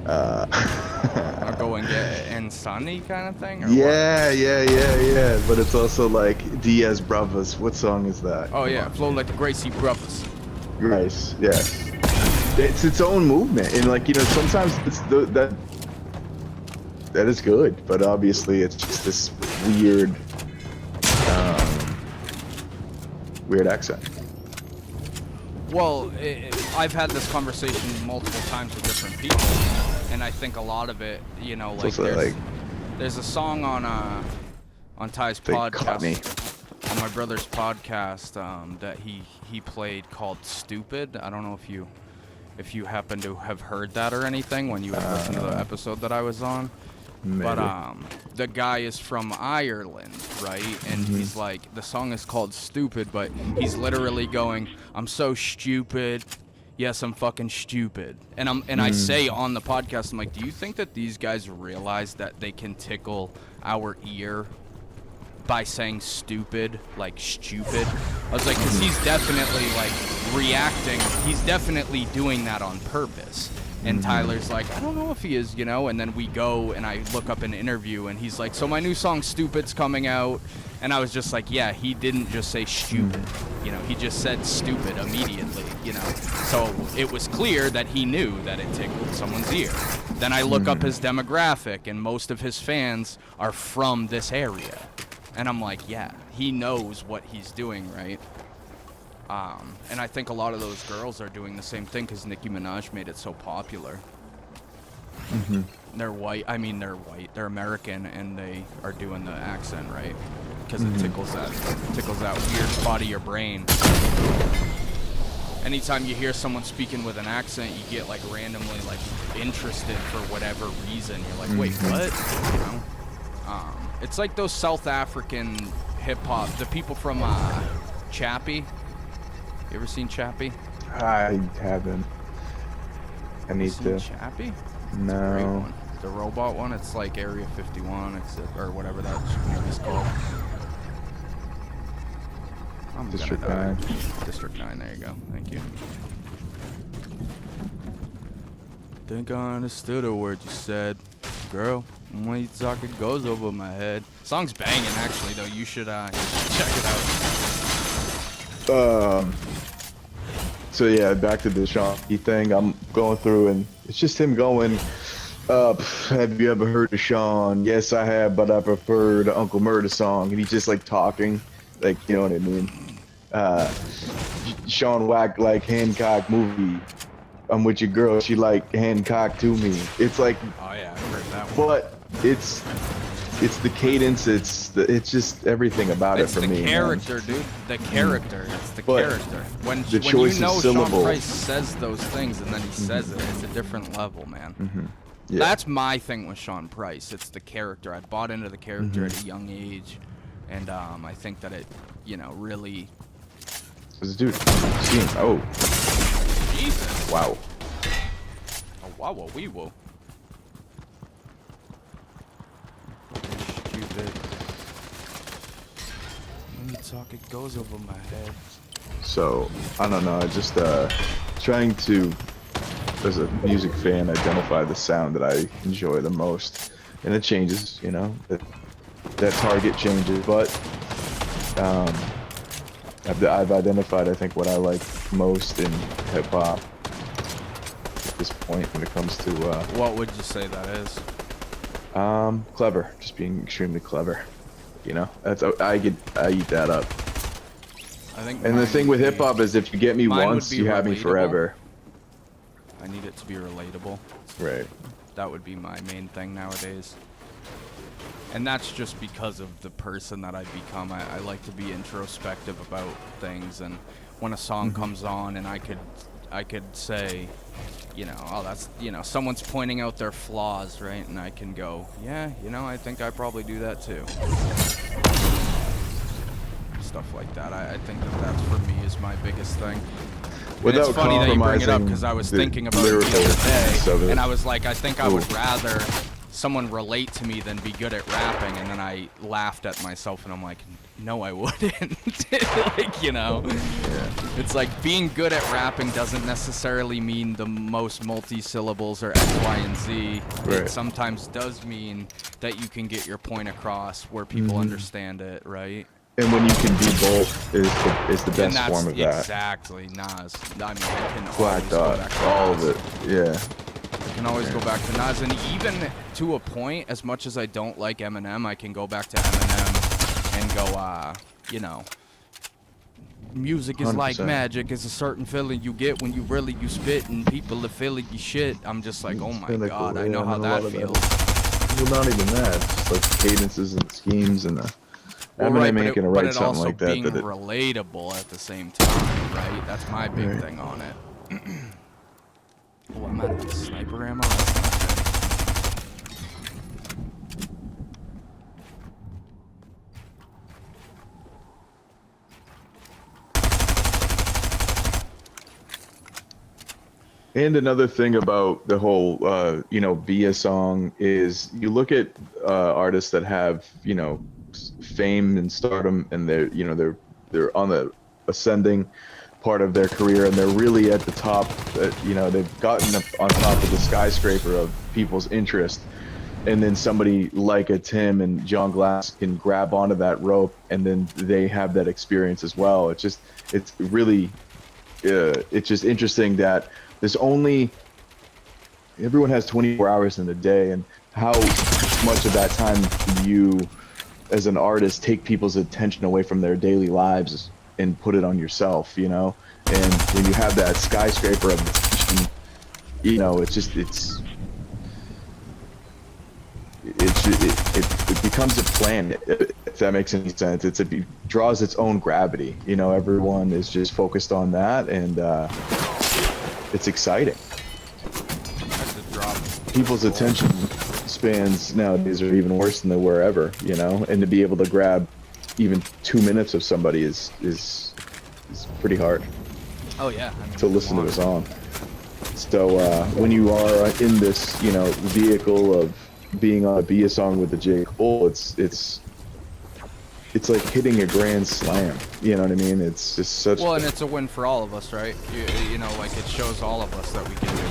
I'll go and get and Sunny kind of thing? Or yeah. But it's also like Diaz Brothers. What song is that? Oh, yeah. Flow like the Gracie Brothers. Grace, yes. It's its own movement. And, like, you know, sometimes it's that is good. But obviously it's just this weird, weird accent. Well, I've had this conversation multiple times with different people, and I think a lot of it, you know, like there's a song on Ty's podcast. on my brother's podcast that he played called Stupid. I don't know if you happen to have heard that or anything when you had listened to the episode that I was on. Maybe. But the guy is from Ireland, right? And he's like, the song is called Stupid, but he's literally going, I'm so stupid. Yes, I'm fucking stupid. And I say on the podcast, I'm like, do you think that these guys realize that they can tickle our ear by saying stupid, like stupid? I was like, because he's definitely like reacting. He's definitely doing that on purpose. And Tyler's like, I don't know if he is, you know. And then we go and I look up an interview and he's like, so my new song Stupid's coming out. And I was just like, yeah, he didn't just say stupid. You know, he just said stupid immediately, you know. So it was clear that he knew that it tickled someone's ear. Then I look up his demographic and most of his fans are from this area. And I'm like, yeah, he knows what he's doing, right? And I think a lot of those girls are doing the same thing because Nicki Minaj made it so popular. They're white. I mean, they're white. They're American, and they are doing the accent, right? Because it tickles that weird spot of your brain. Anytime you hear someone speaking with an accent, you get like randomly like interested for whatever reason. You're like, wait, what? You know? It's like those South African hip hop. The people from Chappie. You ever seen Chappie? I haven't. I need to. Chappie? No. It's a great one. The robot one. It's like Area 51, or whatever that movie's called. I'm District gonna die. 9. District 9. There you go. Thank you. Think I understood a word you said, girl. When you talk, it goes over my head. Song's banging, actually. Though you should check it out. So yeah, back to the Sean P thing. I'm going through and it's just him going, have you ever heard of Sean? Yes, I have, but I prefer the Uncle Murda song. And he's just like talking, like, you know what I mean? Sean whack like Hancock movie. I'm with your girl, she like Hancock to me. It's like, oh yeah, I've heard that one. But it's the cadence, it's just everything about it for me. It's the character, dude. The character. It's the character. When the choice you know of syllables. Sean Price says those things and then he says it, it's a different level, man. Yeah. That's my thing with Sean Price. It's the character. I bought into the character at a young age, and I think that it, you know, really. This dude, oh. Jesus. Wow. Oh wow, whoa, wee, whoa. Stupid. When you talk, it goes over my head. So, I don't know, I just trying to, as a music fan, identify the sound that I enjoy the most. And it changes, you know, that target changes, but I've identified, I think, what I like most in hip-hop at this point when it comes to... what would you say that is? Clever. Just being extremely clever. You know? That's I eat that up. I think and the thing with hip-hop is if you get me once, you have me forever. I need it to be relatable. Right. That would be my main thing nowadays. And that's just because of the person that I've become. I like to be introspective about things, and when a song comes on and I could say, you know, oh, that's, you know, someone's pointing out their flaws, right? And I can go, yeah, you know, I think I probably do that too. Stuff like that. I think that's for me is my biggest thing. And it's funny that you bring it up because I was thinking about it the other day, and I was like, I think I would rather someone relate to me than be good at rapping, and then I laughed at myself and I'm like, no, I wouldn't. Like, you know, it's like being good at rapping doesn't necessarily mean the most multi-syllables or X, Y, and Z. It sometimes does mean that you can get your point across where people understand it, right? And when you can do both is the best form of that. Exactly, Nas. I mean, I can Black Dot, all of it, yeah. I can always go back to Nas, and even to a point, as much as I don't like Eminem, I can go back to Eminem and go, you know, music is 100%. Like magic. It's a certain feeling you get when you spit and people are feeling your shit. I'm just like, oh my god, I know how that feels. Well, not even that. It's just like cadences and schemes and Well, Eminem right, ain't gonna but write it something also like that. being relatable at the same time, right? That's my big thing on it. Oh, I'm out of sniper ammo. And another thing about the whole, you know, Bia song is you look at artists that have, you know, fame and stardom, and they're, you know, they're on the ascending part of their career, and they're really at the top. You know, they've gotten up on top of the skyscraper of people's interest, and then somebody like a Tim and John Glass can grab onto that rope, and then they have that experience as well. It's really, it's just interesting that there's only everyone has 24 hours in a day, and how much of that time can you as an artist take people's attention away from their daily lives and put it on yourself, you know? And when you have that skyscraper of attention, you know, it becomes a plan, if that makes any sense. It draws its own gravity, you know. Everyone is just focused on that, and it's exciting. People's attention spans nowadays are even worse than they were ever, you know, and to be able to grab even 2 minutes of somebody is pretty hard. Oh yeah, I mean, to listen to a song. So when you are in this, you know, vehicle of being on a Bia song with the J Cole, it's like hitting a grand slam. You know what I mean? It's just such. Well, and it's a win for all of us, right? You know, like it shows all of us that we can do it.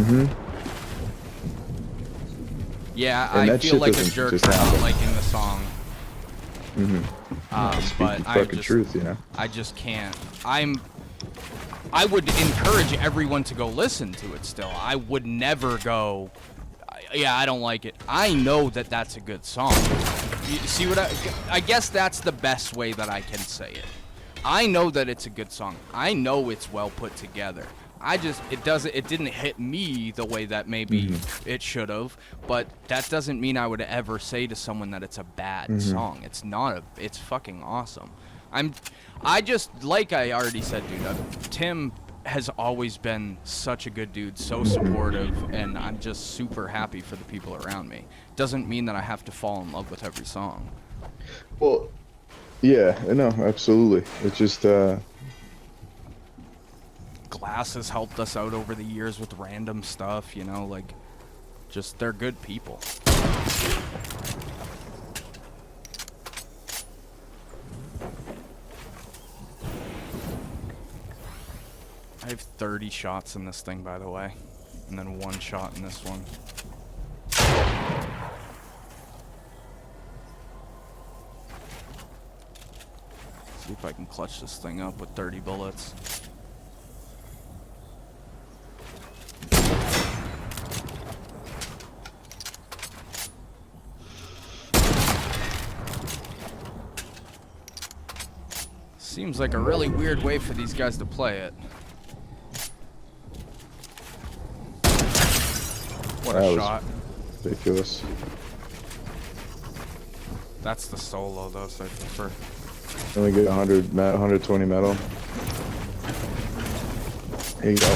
Mm-hmm. Yeah, I feel like a jerk for not liking the song. Mm-hmm. But truth, you know. I just can't. I would encourage everyone to go listen to it still. I would never go, yeah, I don't like it. I know that that's a good song. You see what I guess that's the best way that I can say it. I know that it's a good song. I know it's well put together. It didn't hit me the way that maybe it should have, but that doesn't mean I would ever say to someone that it's a bad song. It's not it's fucking awesome. I just, like I already said, dude, Tim has always been such a good dude, so supportive, and I'm just super happy for the people around me. Doesn't mean that I have to fall in love with every song. Well, yeah, no, absolutely. It's just, Glass has helped us out over the years with random stuff, you know, like, just, they're good people. I have 30 shots in this thing, by the way, and then 1 shot in this one. See if I can clutch this thing up with 30 bullets. Seems like a really weird way for these guys to play it. What a shot. Ridiculous. That's the solo though, so I prefer. Only get 120 metal. Here you go.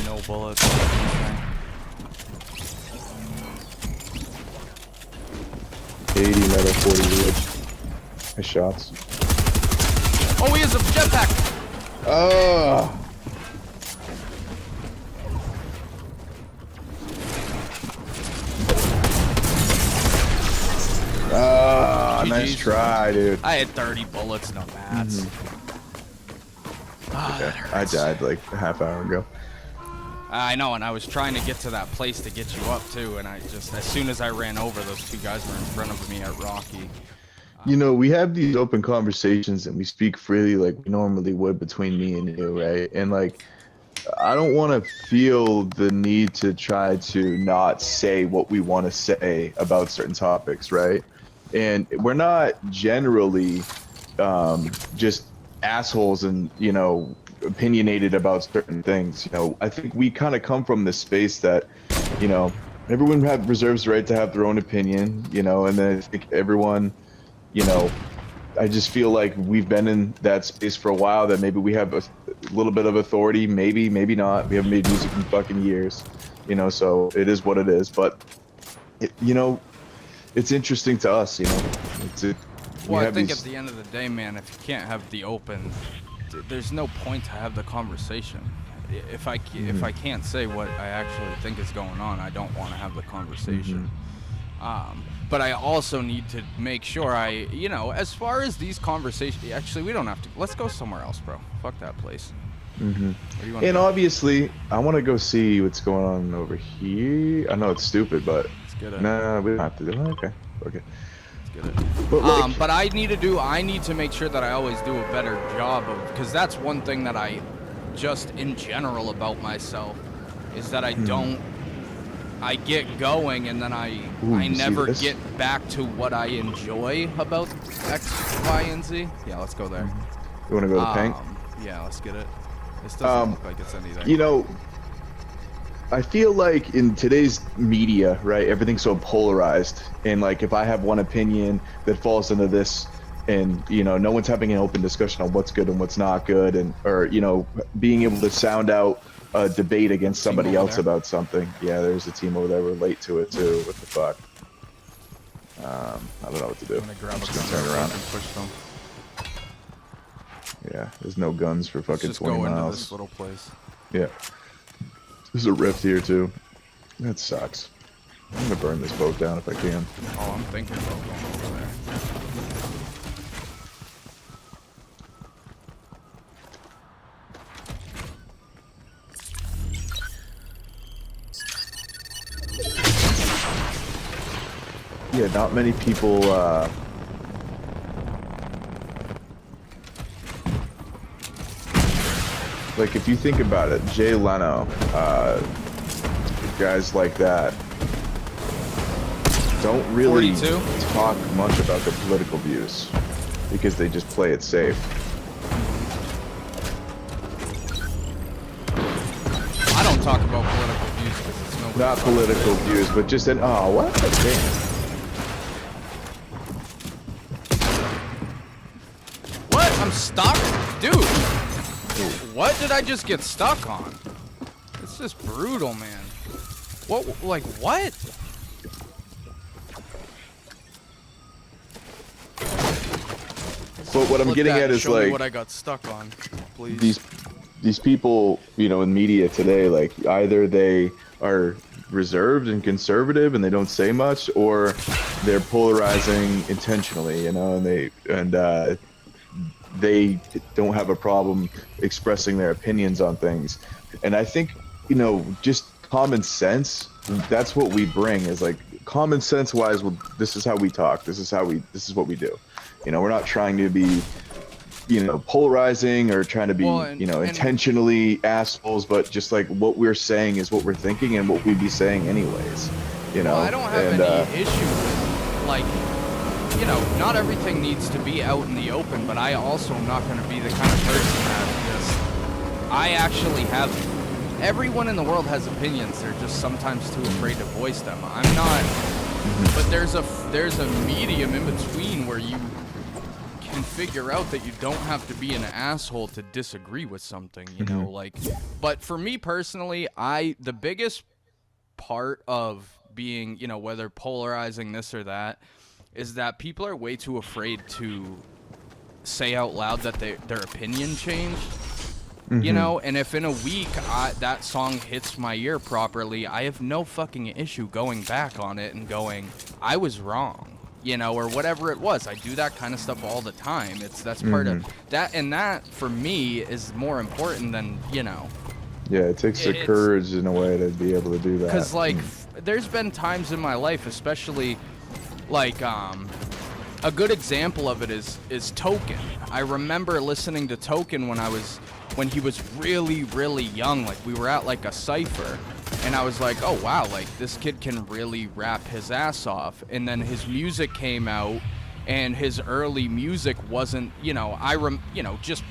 No bullets. 80 metal, 40 wood. Nice shots. Oh, he has a jetpack! Oh! Ah, nice try, dude. I had 30 bullets, no mats. Okay. I died like a half hour ago. I know, and I was trying to get to that place to get you up too, and I just, as soon as I ran over, those 2 guys were in front of me at Rocky. You know, we have these open conversations and we speak freely like we normally would between me and you, right? And like, I don't want to feel the need to try to not say what we want to say about certain topics, right? And we're not generally just assholes and, you know, opinionated about certain things. You know, I think we kind of come from this space that, you know, everyone reserves the right to have their own opinion, you know, and then I think everyone, you know, I just feel like we've been in that space for a while, that maybe we have a little bit of authority, maybe not. We haven't made music in fucking years, you know, so it is what it is. But, you know, it's interesting to us, you know. Well, I think at the end of the day, man, if you can't have the open, there's no point to have the conversation. If I can't say what I actually think is going on, I don't want to have the conversation. But I also need to make sure you know, as far as these conversations, actually, we don't have to. Let's go somewhere else, bro. Fuck that place. And obviously, I want to go see what's going on over here. I know it's stupid, but nah, we don't have to do it. Okay. But I need to make sure that I always do a better job of, because that's one thing that I just in general about myself is that I don't. I get going and then I never get back to what I enjoy about X, Y, and Z. Yeah, let's go there. You want to go to Pink? Yeah, let's get it. This doesn't look like it's anything. You know, I feel like in today's media, right, everything's so polarized. And like, if I have one opinion that falls into this, and you know, no one's having an open discussion on what's good and what's not good, and or you know, being able to sound out a debate against somebody else about something. Yeah, there's a team over there. We're late to it too. What the fuck? I don't know what to do. I'm gonna grab a gun, turn around and push them. Yeah, there's no guns for fucking 20 miles. Into this little place. Yeah. There's a rift here too. That sucks. I'm gonna burn this boat down if I can. Oh, I'm thinking about going over there. Yeah, not many people, like if you think about it, Jay Leno, guys like that, don't really 42? talk much about their political views because they just play it safe. I don't talk about political views because it's no. Not political views, but just an, oh, what? Damn. I'm stuck? Dude! What did I just get stuck on? It's just brutal, man. What? Like, what? But what I'm getting at is like, what I got stuck on, please. These people, you know, in media today, like either they are reserved and conservative and they don't say much, or they're polarizing intentionally, you know, and they don't have a problem expressing their opinions on things. And I think, you know, just common sense, that's what we bring, is like common sense wise, well, this is how we talk, this is what we do. You know, we're not trying to be, you know, polarizing or trying to be, you know, intentionally assholes, but just like what we're saying is what we're thinking and what we'd be saying anyways, you know. Well, I don't have any issue with, like, you know, not everything needs to be out in the open, but I also am not going to be the kind of person that just, I actually have, everyone in the world has opinions, they're just sometimes too afraid to voice them. I'm not, but there's a medium in between where you can figure out that you don't have to be an asshole to disagree with something, you know, like, but for me personally, the biggest part of being, you know, whether polarizing this or that, is that people are way too afraid to say out loud that their opinion changed, you know, and if in a week that song hits my ear properly, I have no fucking issue going back on it and going, I was wrong, you know, or whatever it was. I do that kind of stuff all the time. That's part of that, and that for me is more important than, you know. Yeah, it takes the courage in a way to be able to do that. Because like, there's been times in my life, especially like a good example of it is Token. I remember listening to Token when he was really, really young. Like, we were at like a cypher, and I was like, oh wow, like this kid can really rap his ass off. And then his music came out, and his early music wasn't, you know, just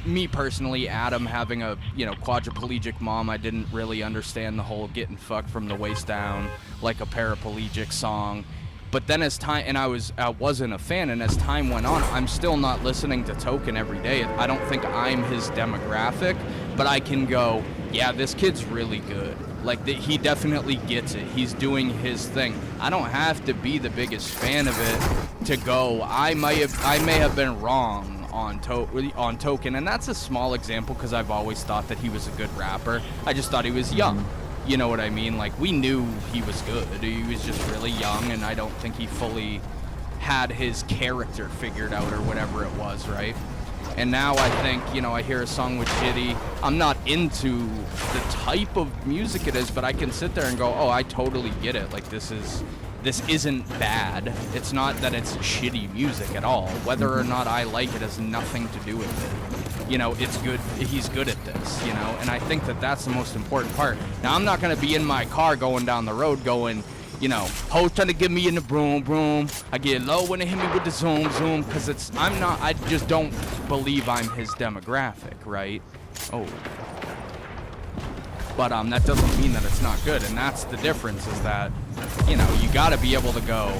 me personally, Adam having a, you know, quadriplegic mom, I didn't really understand the whole getting fucked from the waist down like a paraplegic song. But then as time, and I wasn't a fan, and as time went on, I'm still not listening to Token every day. I don't think I'm his demographic, but I can go, yeah, this kid's really good. Like, he definitely gets it. He's doing his thing. I don't have to be the biggest fan of it to go, I may have been wrong on Token, and that's a small example because I've always thought that he was a good rapper. I just thought he was young. You know what I mean? Like, we knew he was good. He was just really young, and I don't think he fully had his character figured out or whatever it was, right? And now I think, you know, I hear a song with Jitty. I'm not into the type of music it is, but I can sit there and go, oh, I totally get it. Like, this isn't bad. It's not that it's shitty music at all. Whether or not I like it has nothing to do with it. You know, it's good. He's good at this, you know, and I think that that's the most important part. Now, I'm not going to be in my car going down the road going, you know, hoes trying to get me in the broom, broom. I get low when they hit me with the zoom, zoom, because I just don't believe I'm his demographic, right? Oh. But that doesn't mean that it's not good, and that's the difference is that, you know, you got to be able to go,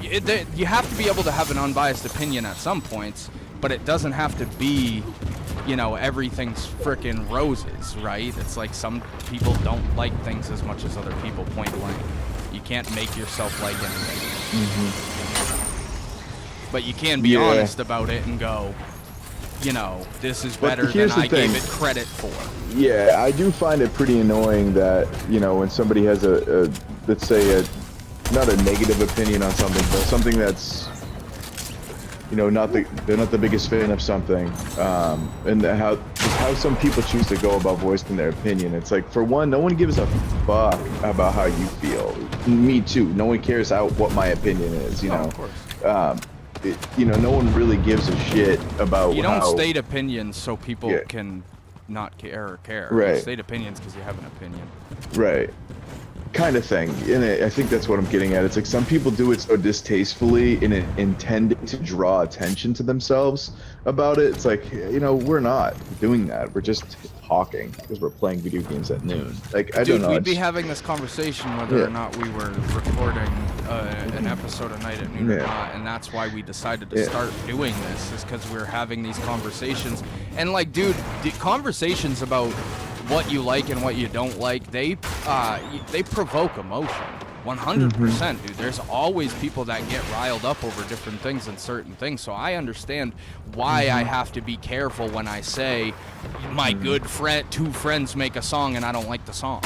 you have to be able to have an unbiased opinion at some points, but it doesn't have to be, you know, everything's frickin' roses, right? It's like some people don't like things as much as other people, point blank. You can't make yourself like anything. But you can be honest about it and go, you know, this is better than I gave it credit for. Yeah, I do find it pretty annoying that, you know, when somebody has a let's say not a negative opinion on something, but something that's, you know, they're not the biggest fan of something, and how some people choose to go about voicing their opinion. It's like, for one, no one gives a fuck about how you feel. Me too. No one cares what my opinion is. You know, of course. You know, no one really gives a shit about. You don't state opinions so people can not care or care. Right. You state opinions because you have an opinion. Right. Kind of thing, and I think that's what I'm getting at. It's like some people do it so distastefully and intending to draw attention to themselves about it. It's like, you know, we're not doing that. We're just talking because we're playing video games at noon. Like, I don't know. We'd be having this conversation whether or not we were recording an episode of Night at Noon or not, and that's why we decided to start doing this, is because we're having these conversations. And like, dude, the conversations about what you like and what you don't like, they provoke emotion. 100%, dude. There's always people that get riled up over different things and certain things. So I understand why I have to be careful when I say my good friend, two friends make a song and I don't like the song.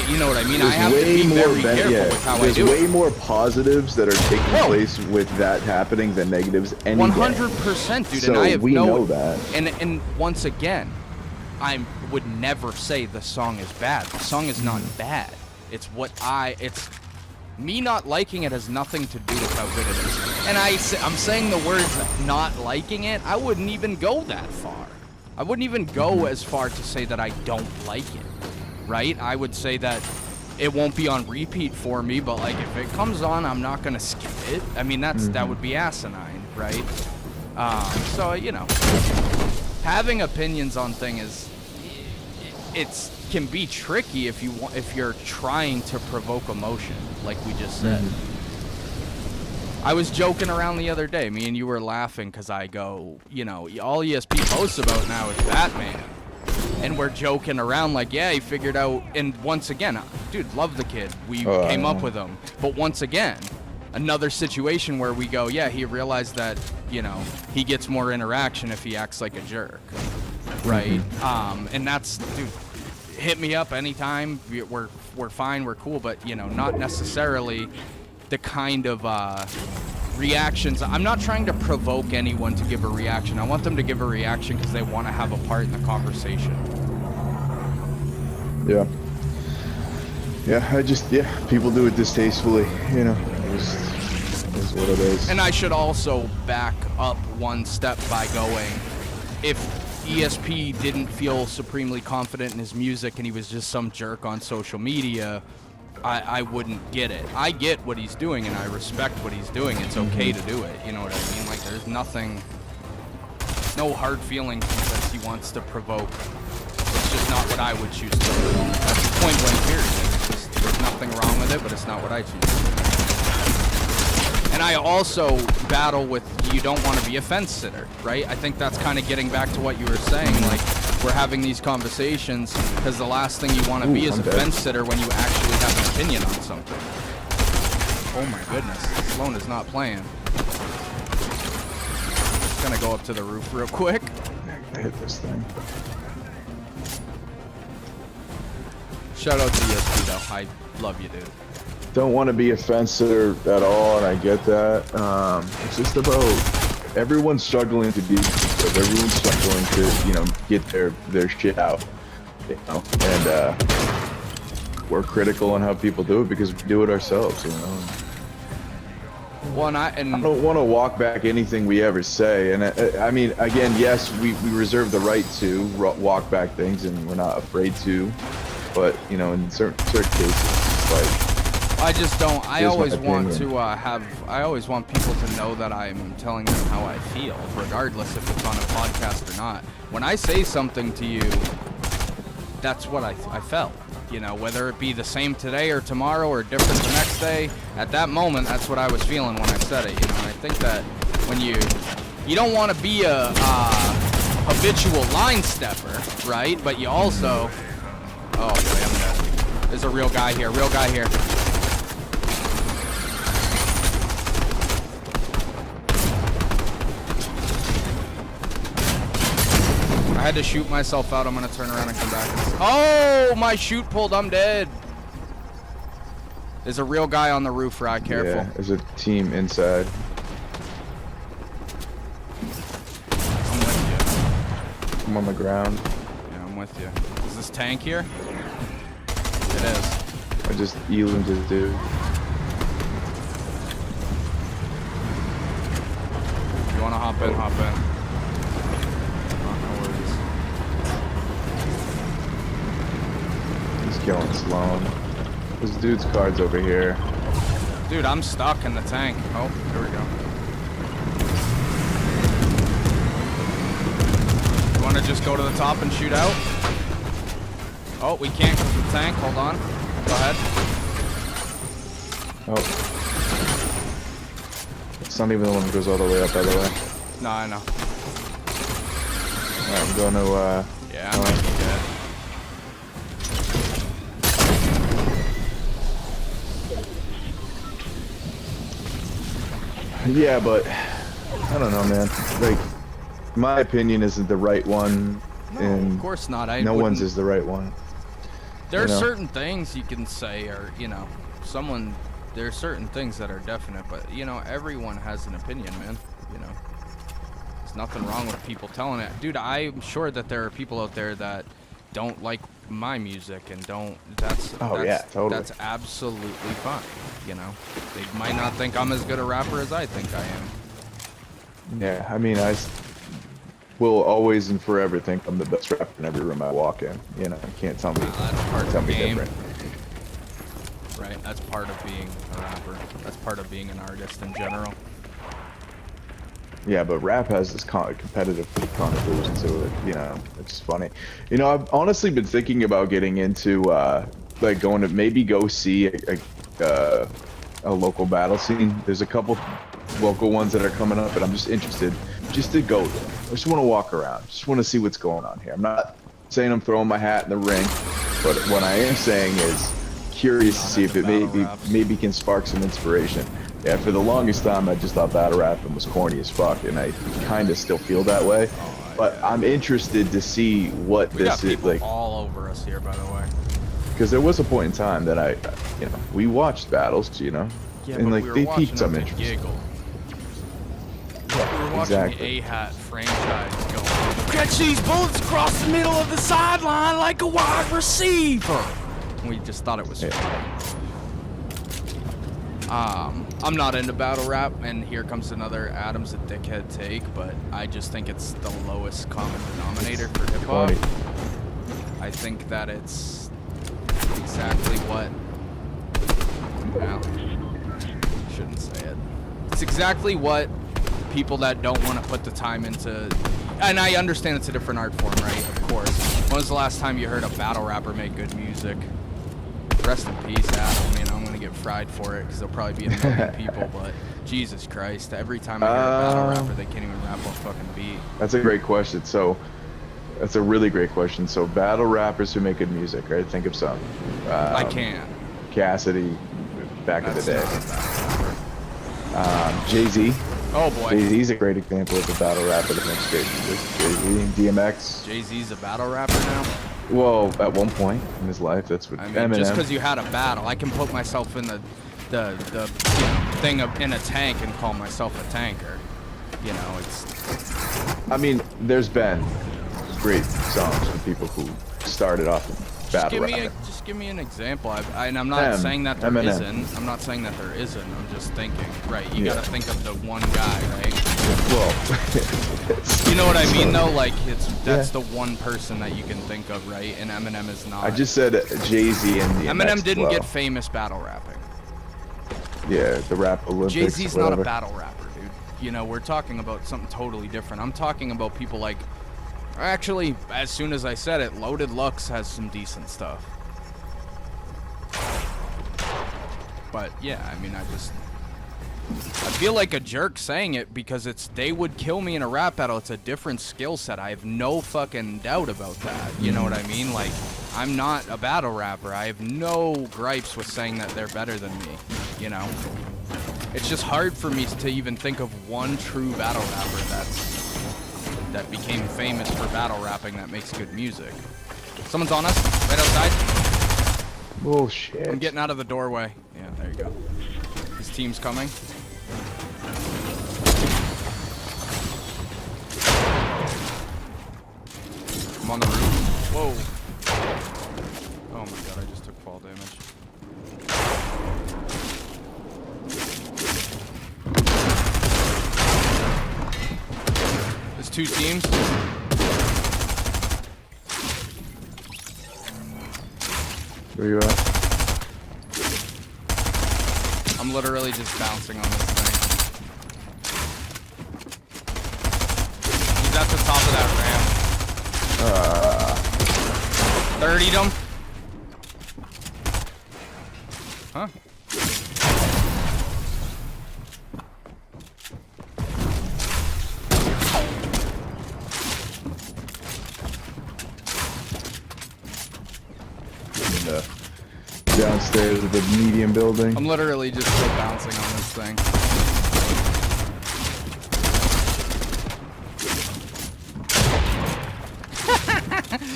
You know what I mean? I have to be very careful with how I do it. There's way more positives that are taking place with that happening than negatives any 100%, dude. So and I have we know that. And once again, I would never say the song is bad. The song is not bad. It's me not liking it has nothing to do with how good it is. And I'm saying the words not liking it, I wouldn't even go that far. I wouldn't even go as far to say that I don't like it, right? I would say that it won't be on repeat for me, but like if it comes on, I'm not gonna skip it. I mean, that would be asinine, right? So, you know, having opinions on things can be tricky if you're trying to provoke emotion, like we just said. I was joking around the other day. Me and you were laughing because I go, you know, all ESP posts about now is Batman. And we're joking around like, yeah, he figured out. And once again, dude, love the kid. We came up with him. But once again, another situation where we go, yeah, he realized that, you know, he gets more interaction if he acts like a jerk. Right? And that's, dude, hit me up anytime. We're fine, we're cool, but, you know, not necessarily the kind of reactions. I'm not trying to provoke anyone to give a reaction. I want them to give a reaction because they want to have a part in the conversation. Yeah. Yeah, people do it distastefully, you know. Is what it is. And I should also back up one step by going, if ESP didn't feel supremely confident in his music and he was just some jerk on social media, I wouldn't get it. I get what he's doing and I respect what he's doing. It's okay to do it, you know what I mean? Like, there's nothing no hard feelings because he wants to provoke. It's just not what I would choose to do. That's point blank period. It's just, there's nothing wrong with it, but it's not what I choose to do. And I also battle with you don't want to be a fence sitter, right? I think that's kind of getting back to what you were saying. Like, we're having these conversations because the last thing you want to be is a fence sitter when you actually have an opinion on something. Oh my goodness, Sloan is not playing. Just gonna go up to the roof real quick. I hit this thing. Shout out to ESP though, I love you, dude. Don't want to be a fence sitter at all, and I get that. It's just about everyone's struggling to be, everyone's struggling to, you know, get their shit out, you know, and we're critical on how people do it because we do it ourselves, you know. Well, I don't want to walk back anything we ever say, and I mean, again, yes, we reserve the right to walk back things, and we're not afraid to, but you know, in certain cases, it's like. I just don't. I always want to I always want people to know that I'm telling them how I feel, regardless if it's on a podcast or not. When I say something to you, that's what I felt. You know, whether it be the same today or tomorrow or different the next day, at that moment, that's what I was feeling when I said it. You know, and I think that when you don't want to be a habitual line stepper, right? But you also, oh boy, I'm dead. There's a real guy here. Real guy here. I had to shoot myself out. I'm gonna turn around and come back. Oh, my shoot pulled. I'm dead. There's a real guy on the roof, Rod. Careful. Yeah, there's a team inside. I'm with you. I'm on the ground. Yeah, I'm with you. Is this tank here? It is. I just ealing to dude. You wanna hop in? Hop in. Killing Sloan. This dude's card's over here. Dude, I'm stuck in the tank. Oh, here we go. You want to just go to the top and shoot out? Oh, we can't because of the tank. Hold on. Go ahead. Oh. It's not even the one that goes all the way up, by the way. No, I know. Alright, I'm going to, yeah, I might be dead. Yeah, but I don't know, man. Like, my opinion isn't the right one, and of course not. No one's is the right one. There are certain things you can say, or you know, there are certain things that are definite, but you know, everyone has an opinion, man. You know, there's nothing wrong with people telling it, dude. I'm sure that there are people out there that don't like my music and don't. Yeah, totally. That's absolutely fine. You know, they might not think I'm as good a rapper as I think I am. Yeah, I mean, I will always and forever think I'm the best rapper in every room I walk in. You know, you can't tell me. That's part of the game. Different. Right, that's part of being a rapper. That's part of being an artist in general. Yeah, but rap has this competitive connotation to it. You know, it's funny. You know, I've honestly been thinking about getting into like going to maybe go see a local battle scene. There's a couple local ones that are coming up, and I'm just interested just to go there. I just want to walk around. Just want to see what's going on here. I'm not saying I'm throwing my hat in the ring, but what I am saying is curious to see if it maybe can spark some inspiration. Yeah, for the longest time, I just thought battle rapping was corny as fuck, and I kind of still feel that way. But I'm interested to see what this is like. All over us here, by the way. Because there was a point in time that we watched battles, you know, yeah, and like they piqued some interest. Giggle. Yeah, we were watching the A-Hat franchise go, catch these bullets across the middle of the sideline like a wide receiver. And we just thought it was funny. I'm not into battle rap, and here comes another Adam's a dickhead take, but I just think it's the lowest common denominator for hip-hop. I think that it's exactly what... Well, shouldn't say it. It's exactly what people that don't want to put the time into and I understand it's a different art form, right? Of course. When was the last time you heard a battle rapper make good music? Rest in peace, Adam. You know, I'm gonna get fried for it because there'll probably be a million people, but Jesus Christ, every time I hear a battle rapper, they can't even rap on fucking beat. That's a great question. So, that's a really great question. So, battle rappers who make good music, right? Think of some. I can't. Cassidy, back in the day. Jay-Z. Oh boy. Jay-Z's a great example of a battle rapper that makes great music. Jay-Z, DMX. Jay-Z's a battle rapper now? Well, at one point in his life, that's what. I mean, Eminem. just because you had a battle, I can put myself in the you know, thing in a tank and call myself a tanker. You know, it's. I mean, there's been great songs from people who started off in battle rapping. Just give me an example. And I'm not saying that there Eminem. isn't. I'm not saying that there isn't. I'm just thinking, right? You gotta think of the one guy, right? Well, you know what I mean, though. Like that's the one person that you can think of, right? And Eminem is not. I just said Jay-Z and DMX. Eminem didn't get famous battle rapping. Yeah, the rap Olympics. Jay-Z's not a battle rapper, dude. You know, we're talking about something totally different. I'm talking about people like. Actually, as soon as I said it, Loaded Lux has some decent stuff. But yeah, I mean, I feel like a jerk saying it because they would kill me in a rap battle. It's a different skill set. I have no fucking doubt about that. You know what I mean? Like, I'm not a battle rapper. I have no gripes with saying that they're better than me, you know? It's just hard for me to even think of one true battle rapper that became famous for battle rapping that makes good music. Someone's on us, right outside. Bullshit. I'm getting out of the doorway. Yeah, there you go. His team's coming. I'm on the roof. Whoa. Oh my god, I just took fall damage. There's two teams. Where you at? I'm literally just bouncing on this thing. He's at the top of that ramp. 30'd him. Huh? Downstairs of the medium building. I'm literally just still bouncing on this thing.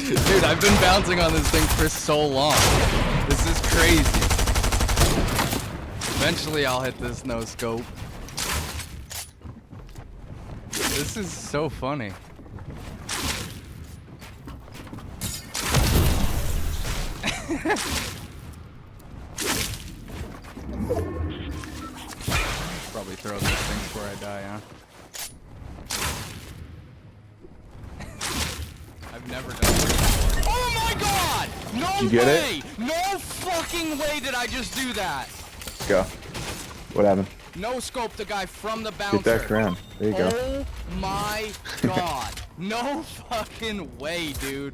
Dude, I've been bouncing on this thing for so long. This is crazy. Eventually I'll hit this no scope. This is so funny. Probably throw these things before I die, huh? I've never done this before. Oh my god! No Did you get way! it? No fucking way did I just do that! Let's go. What happened? No scope the guy from the bouncer. Get that crown. There you go. Oh my god. No fucking way, dude.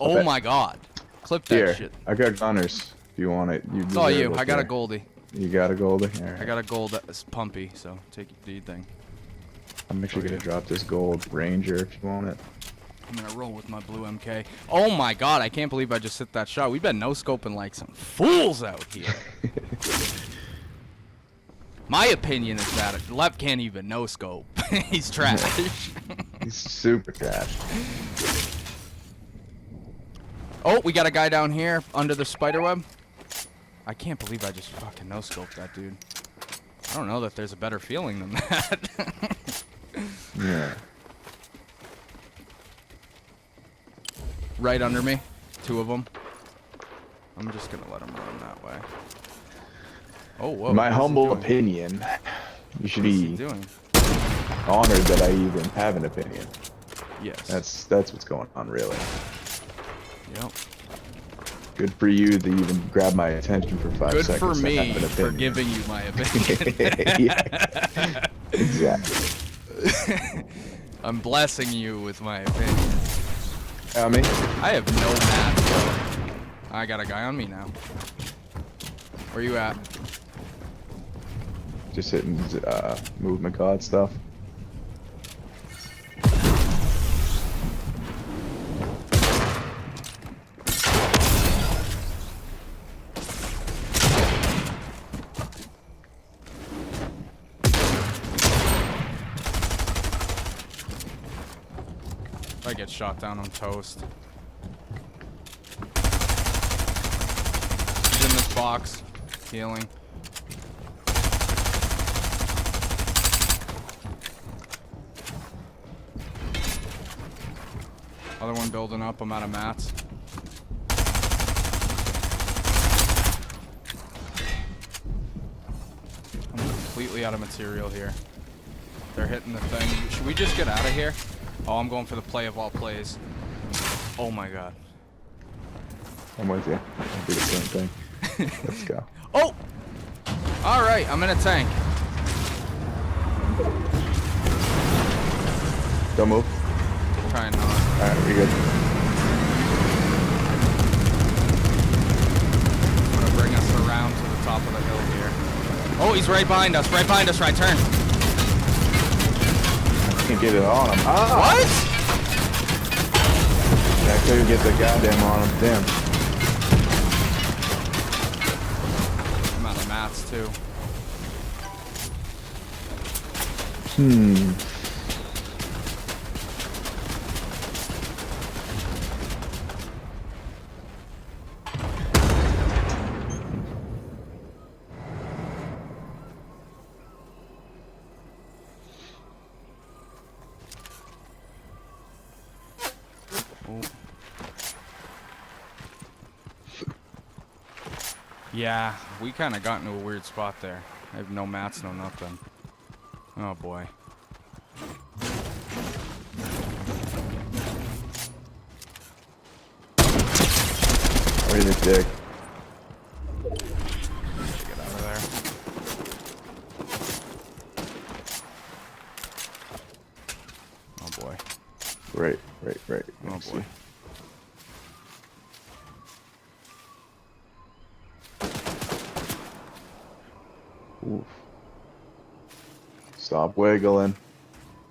Oh my god. Clip that Here, shit. I got gunners. If you want it, It's all you. I got a Goldie. You got a Goldie? All right. I got a gold that's pumpy, so take it, do your thing. I'm actually gonna drop this gold Ranger if you want it. I'm gonna roll with my blue MK. Oh my god, I can't believe I just hit that shot. We've been no-scoping like some fools out here. My opinion is that Lepp can't even no-scope. He's trash. He's super trash. Oh, we got a guy down here under the spider web. I can't believe I just fucking no-scoped that dude. I don't know that there's a better feeling than that. Yeah. Right under me. Two of them. I'm just gonna let him run that way. Oh, whoa. In my what's he humble doing? opinion, you should What's he be doing? honored that I even have an opinion. Yes. That's what's going on, really. Yep. Good for you to even grab my attention for 5 Good seconds. for to me have an for opinion. giving you my opinion. Yeah. Exactly. I'm blessing you with my opinion. Me? I have no mats, bro. I got a guy on me now. Where you at? Just hitting movement card stuff. If I get shot down, I'm toast. He's in this box, healing. Other one building up, I'm out of mats. I'm completely out of material here. They're hitting the thing. Should we just get out of here? Oh, I'm going for the play of all plays. Oh my god. I'm with you. I'll do the same thing. Let's go. Oh! Alright, I'm in a tank. Don't move. Trying not. Alright, you're good. I'm gonna bring us around to the top of the hill here. Oh, he's right behind us, right turn. Can't get it on him. Ah! What? Yeah, I couldn't get the goddamn on him. Damn. I'm out of mats too. Yeah, we kind of got into a weird spot there. I have no mats, no nothing. Oh boy. Where's the dick? Get out of there. Oh boy. Right. Oh boy. Oof. Stop wiggling.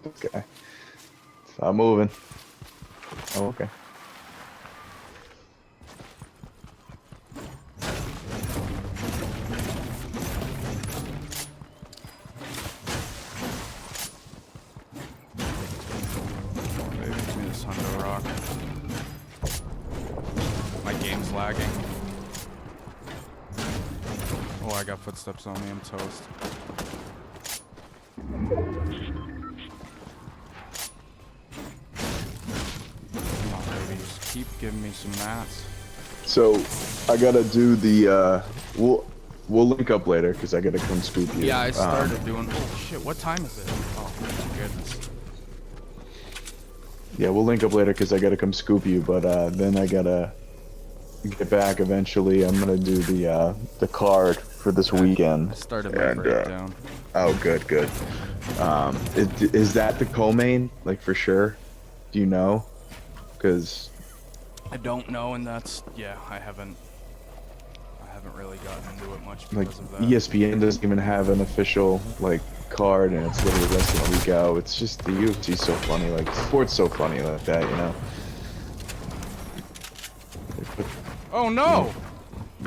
Okay. Stop moving. Oh, okay. Maybe give me this Hundo rock. My game's lagging. Oh, I got footsteps on me. I'm toast. Come on, baby. Just keep giving me some mats. So, I gotta do the, we'll link up later, because I gotta come scoop you. Yeah, I started doing... Oh, shit. What time is it? Oh, my goodness. Yeah, we'll link up later, because I gotta come scoop you, but, then I gotta get back eventually. I'm gonna do the card for this weekend. I started my breakdown. Oh, good. Is that the co-main, like, for sure? Do you know? Because... I don't know, and that's... Yeah, I haven't really gotten into it much because of that. ESPN doesn't even have an official, like, card, and it's literally less than a week out. It's just, the UFC's so funny, like, sport's so funny like that, you know? Oh, no!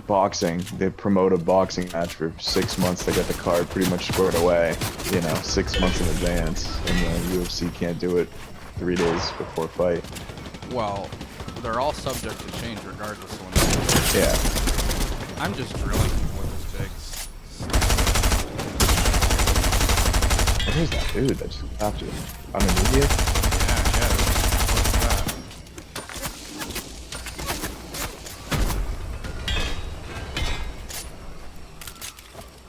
Boxing, they promote a boxing match for 6 months. They got the card pretty much squared away, you know, 6 months in advance, and the UFC can't do it 3 days before fight. Well, they're all subject to change regardless of when. Yeah. I'm just drilling with this big. What is that dude that just stopped you? Underneath you? Yeah. What's that?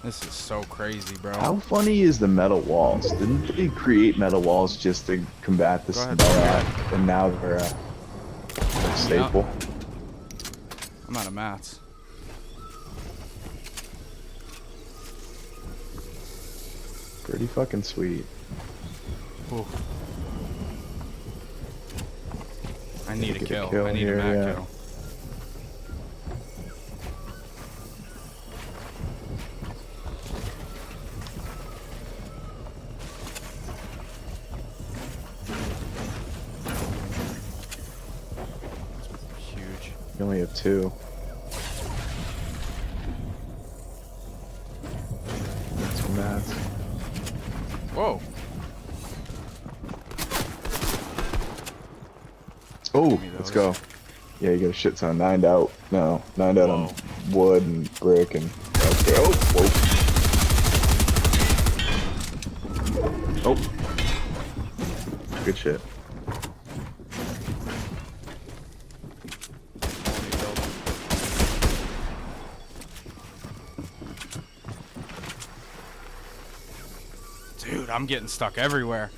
This is so crazy, bro. How funny is the metal walls? Didn't they create metal walls just to combat the smell act, and now they're a staple? Yep. I'm out of mats. Pretty fucking sweet. Ooh. I need a kill. I need here, a mat kill. Huge. You only have 2. That's mats. Whoa. Oh, let's go. Yeah, you got a shit ton. 9'd out. No, 9'd out on wood and brick and. Okay. Oh, whoa. Oh. Good shit. Dude, I'm getting stuck everywhere.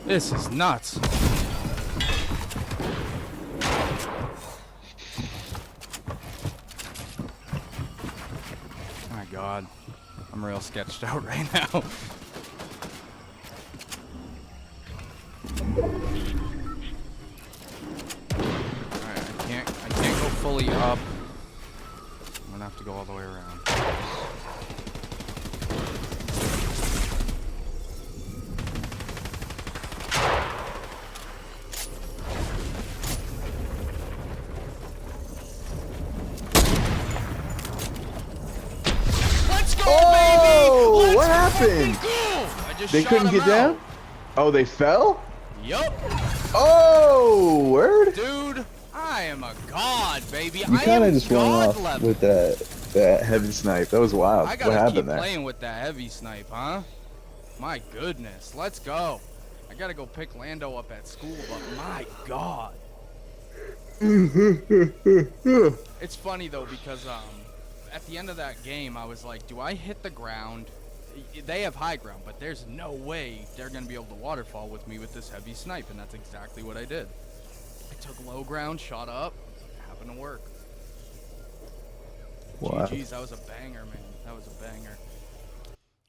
This is nuts. Oh my god. I'm real sketched out right now. Alright, I can't go fully up. I'm gonna have to go all the way around. Oh, what happened? I just They shot couldn't him get out. down? Oh, they fell? Yup. Oh, word? Dude, I am a god, baby. You I kind am of just went god off level. with that heavy snipe. That was wild. I What gotta happened keep there? playing with that heavy snipe, huh? My goodness, let's go. I gotta go pick Lando up at school, but my god. It's funny though because at the end of that game I was like, do I hit the ground? They have high ground, but there's no way they're gonna be able to waterfall with me with this heavy snipe, and that's exactly what I did. I took low ground, shot up, happened to work. Wow. GG's, that was a banger, man. That was a banger.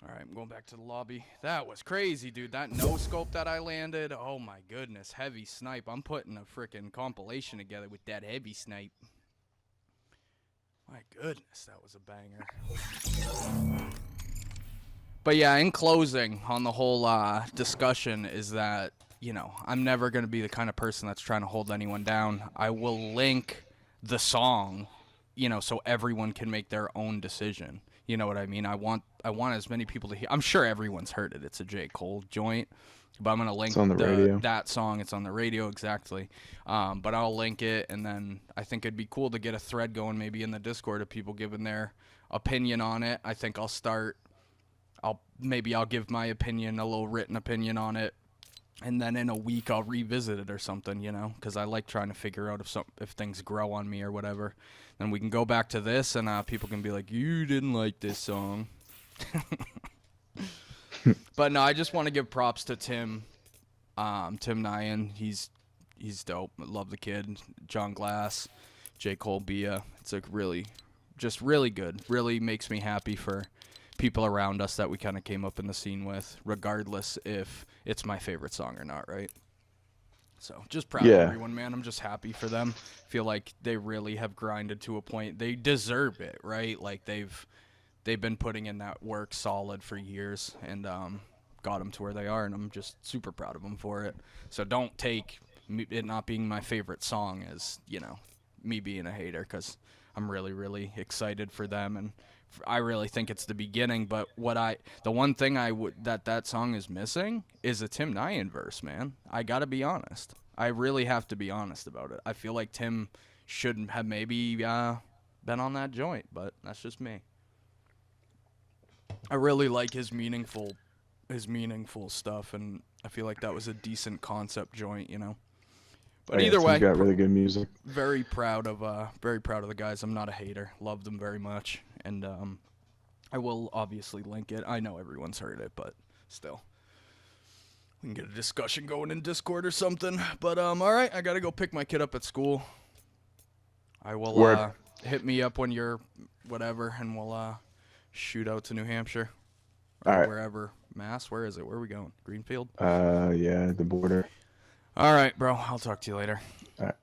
Alright, I'm going back to the lobby. That was crazy, dude. That no-scope that I landed. Oh my goodness. Heavy snipe. I'm putting a freaking compilation together with that heavy snipe. My goodness, that was a banger. But yeah, in closing on the whole discussion is that, you know, I'm never going to be the kind of person that's trying to hold anyone down. I will link the song, you know, so everyone can make their own decision. You know what I mean? I want as many people to hear. I'm sure everyone's heard it. It's a J. Cole joint. But I'm going to link that song. It's on the radio, exactly. But I'll link it, and then I think it'd be cool to get a thread going maybe in the Discord of people giving their opinion on it. I think I'll give my opinion, a little written opinion on it, and then in a week I'll revisit it or something, you know, because I like trying to figure out if things grow on me or whatever. Then we can go back to this, and people can be like, you didn't like this song. But no, I just want to give props to Tim Nyan. He's dope. I love the kid. John Glass, J. Cole, Bia. It's like really good. Really makes me happy for people around us that we kind of came up in the scene with, regardless if it's my favorite song or not, right? So just proud of everyone, man. I'm just happy for them. Feel like they really have grinded to a point. They deserve it, right? Like they've been putting in that work solid for years and got them to where they are, and I'm just super proud of them for it. So don't take it not being my favorite song as, you know, me being a hater, because I'm really, really excited for them, and I really think it's the beginning. But the one thing that song is missing is a Tim Nyan verse, man. I gotta be honest. I really have to be honest about it. I feel like Tim should have maybe been on that joint, but that's just me. I really like his meaningful stuff, and I feel like that was a decent concept joint, you know. But either he's way, got really good music. very proud of the guys. I'm not a hater. Love them very much, and I will obviously link it. I know everyone's heard it, but still, we can get a discussion going in Discord or something. But all right, I gotta go pick my kid up at school. I will hit me up when you're whatever, and we'll shoot out to New Hampshire or All right. wherever. Mass, where is it? Where are we going? Greenfield? Yeah, the border. All right, bro. I'll talk to you later. All right.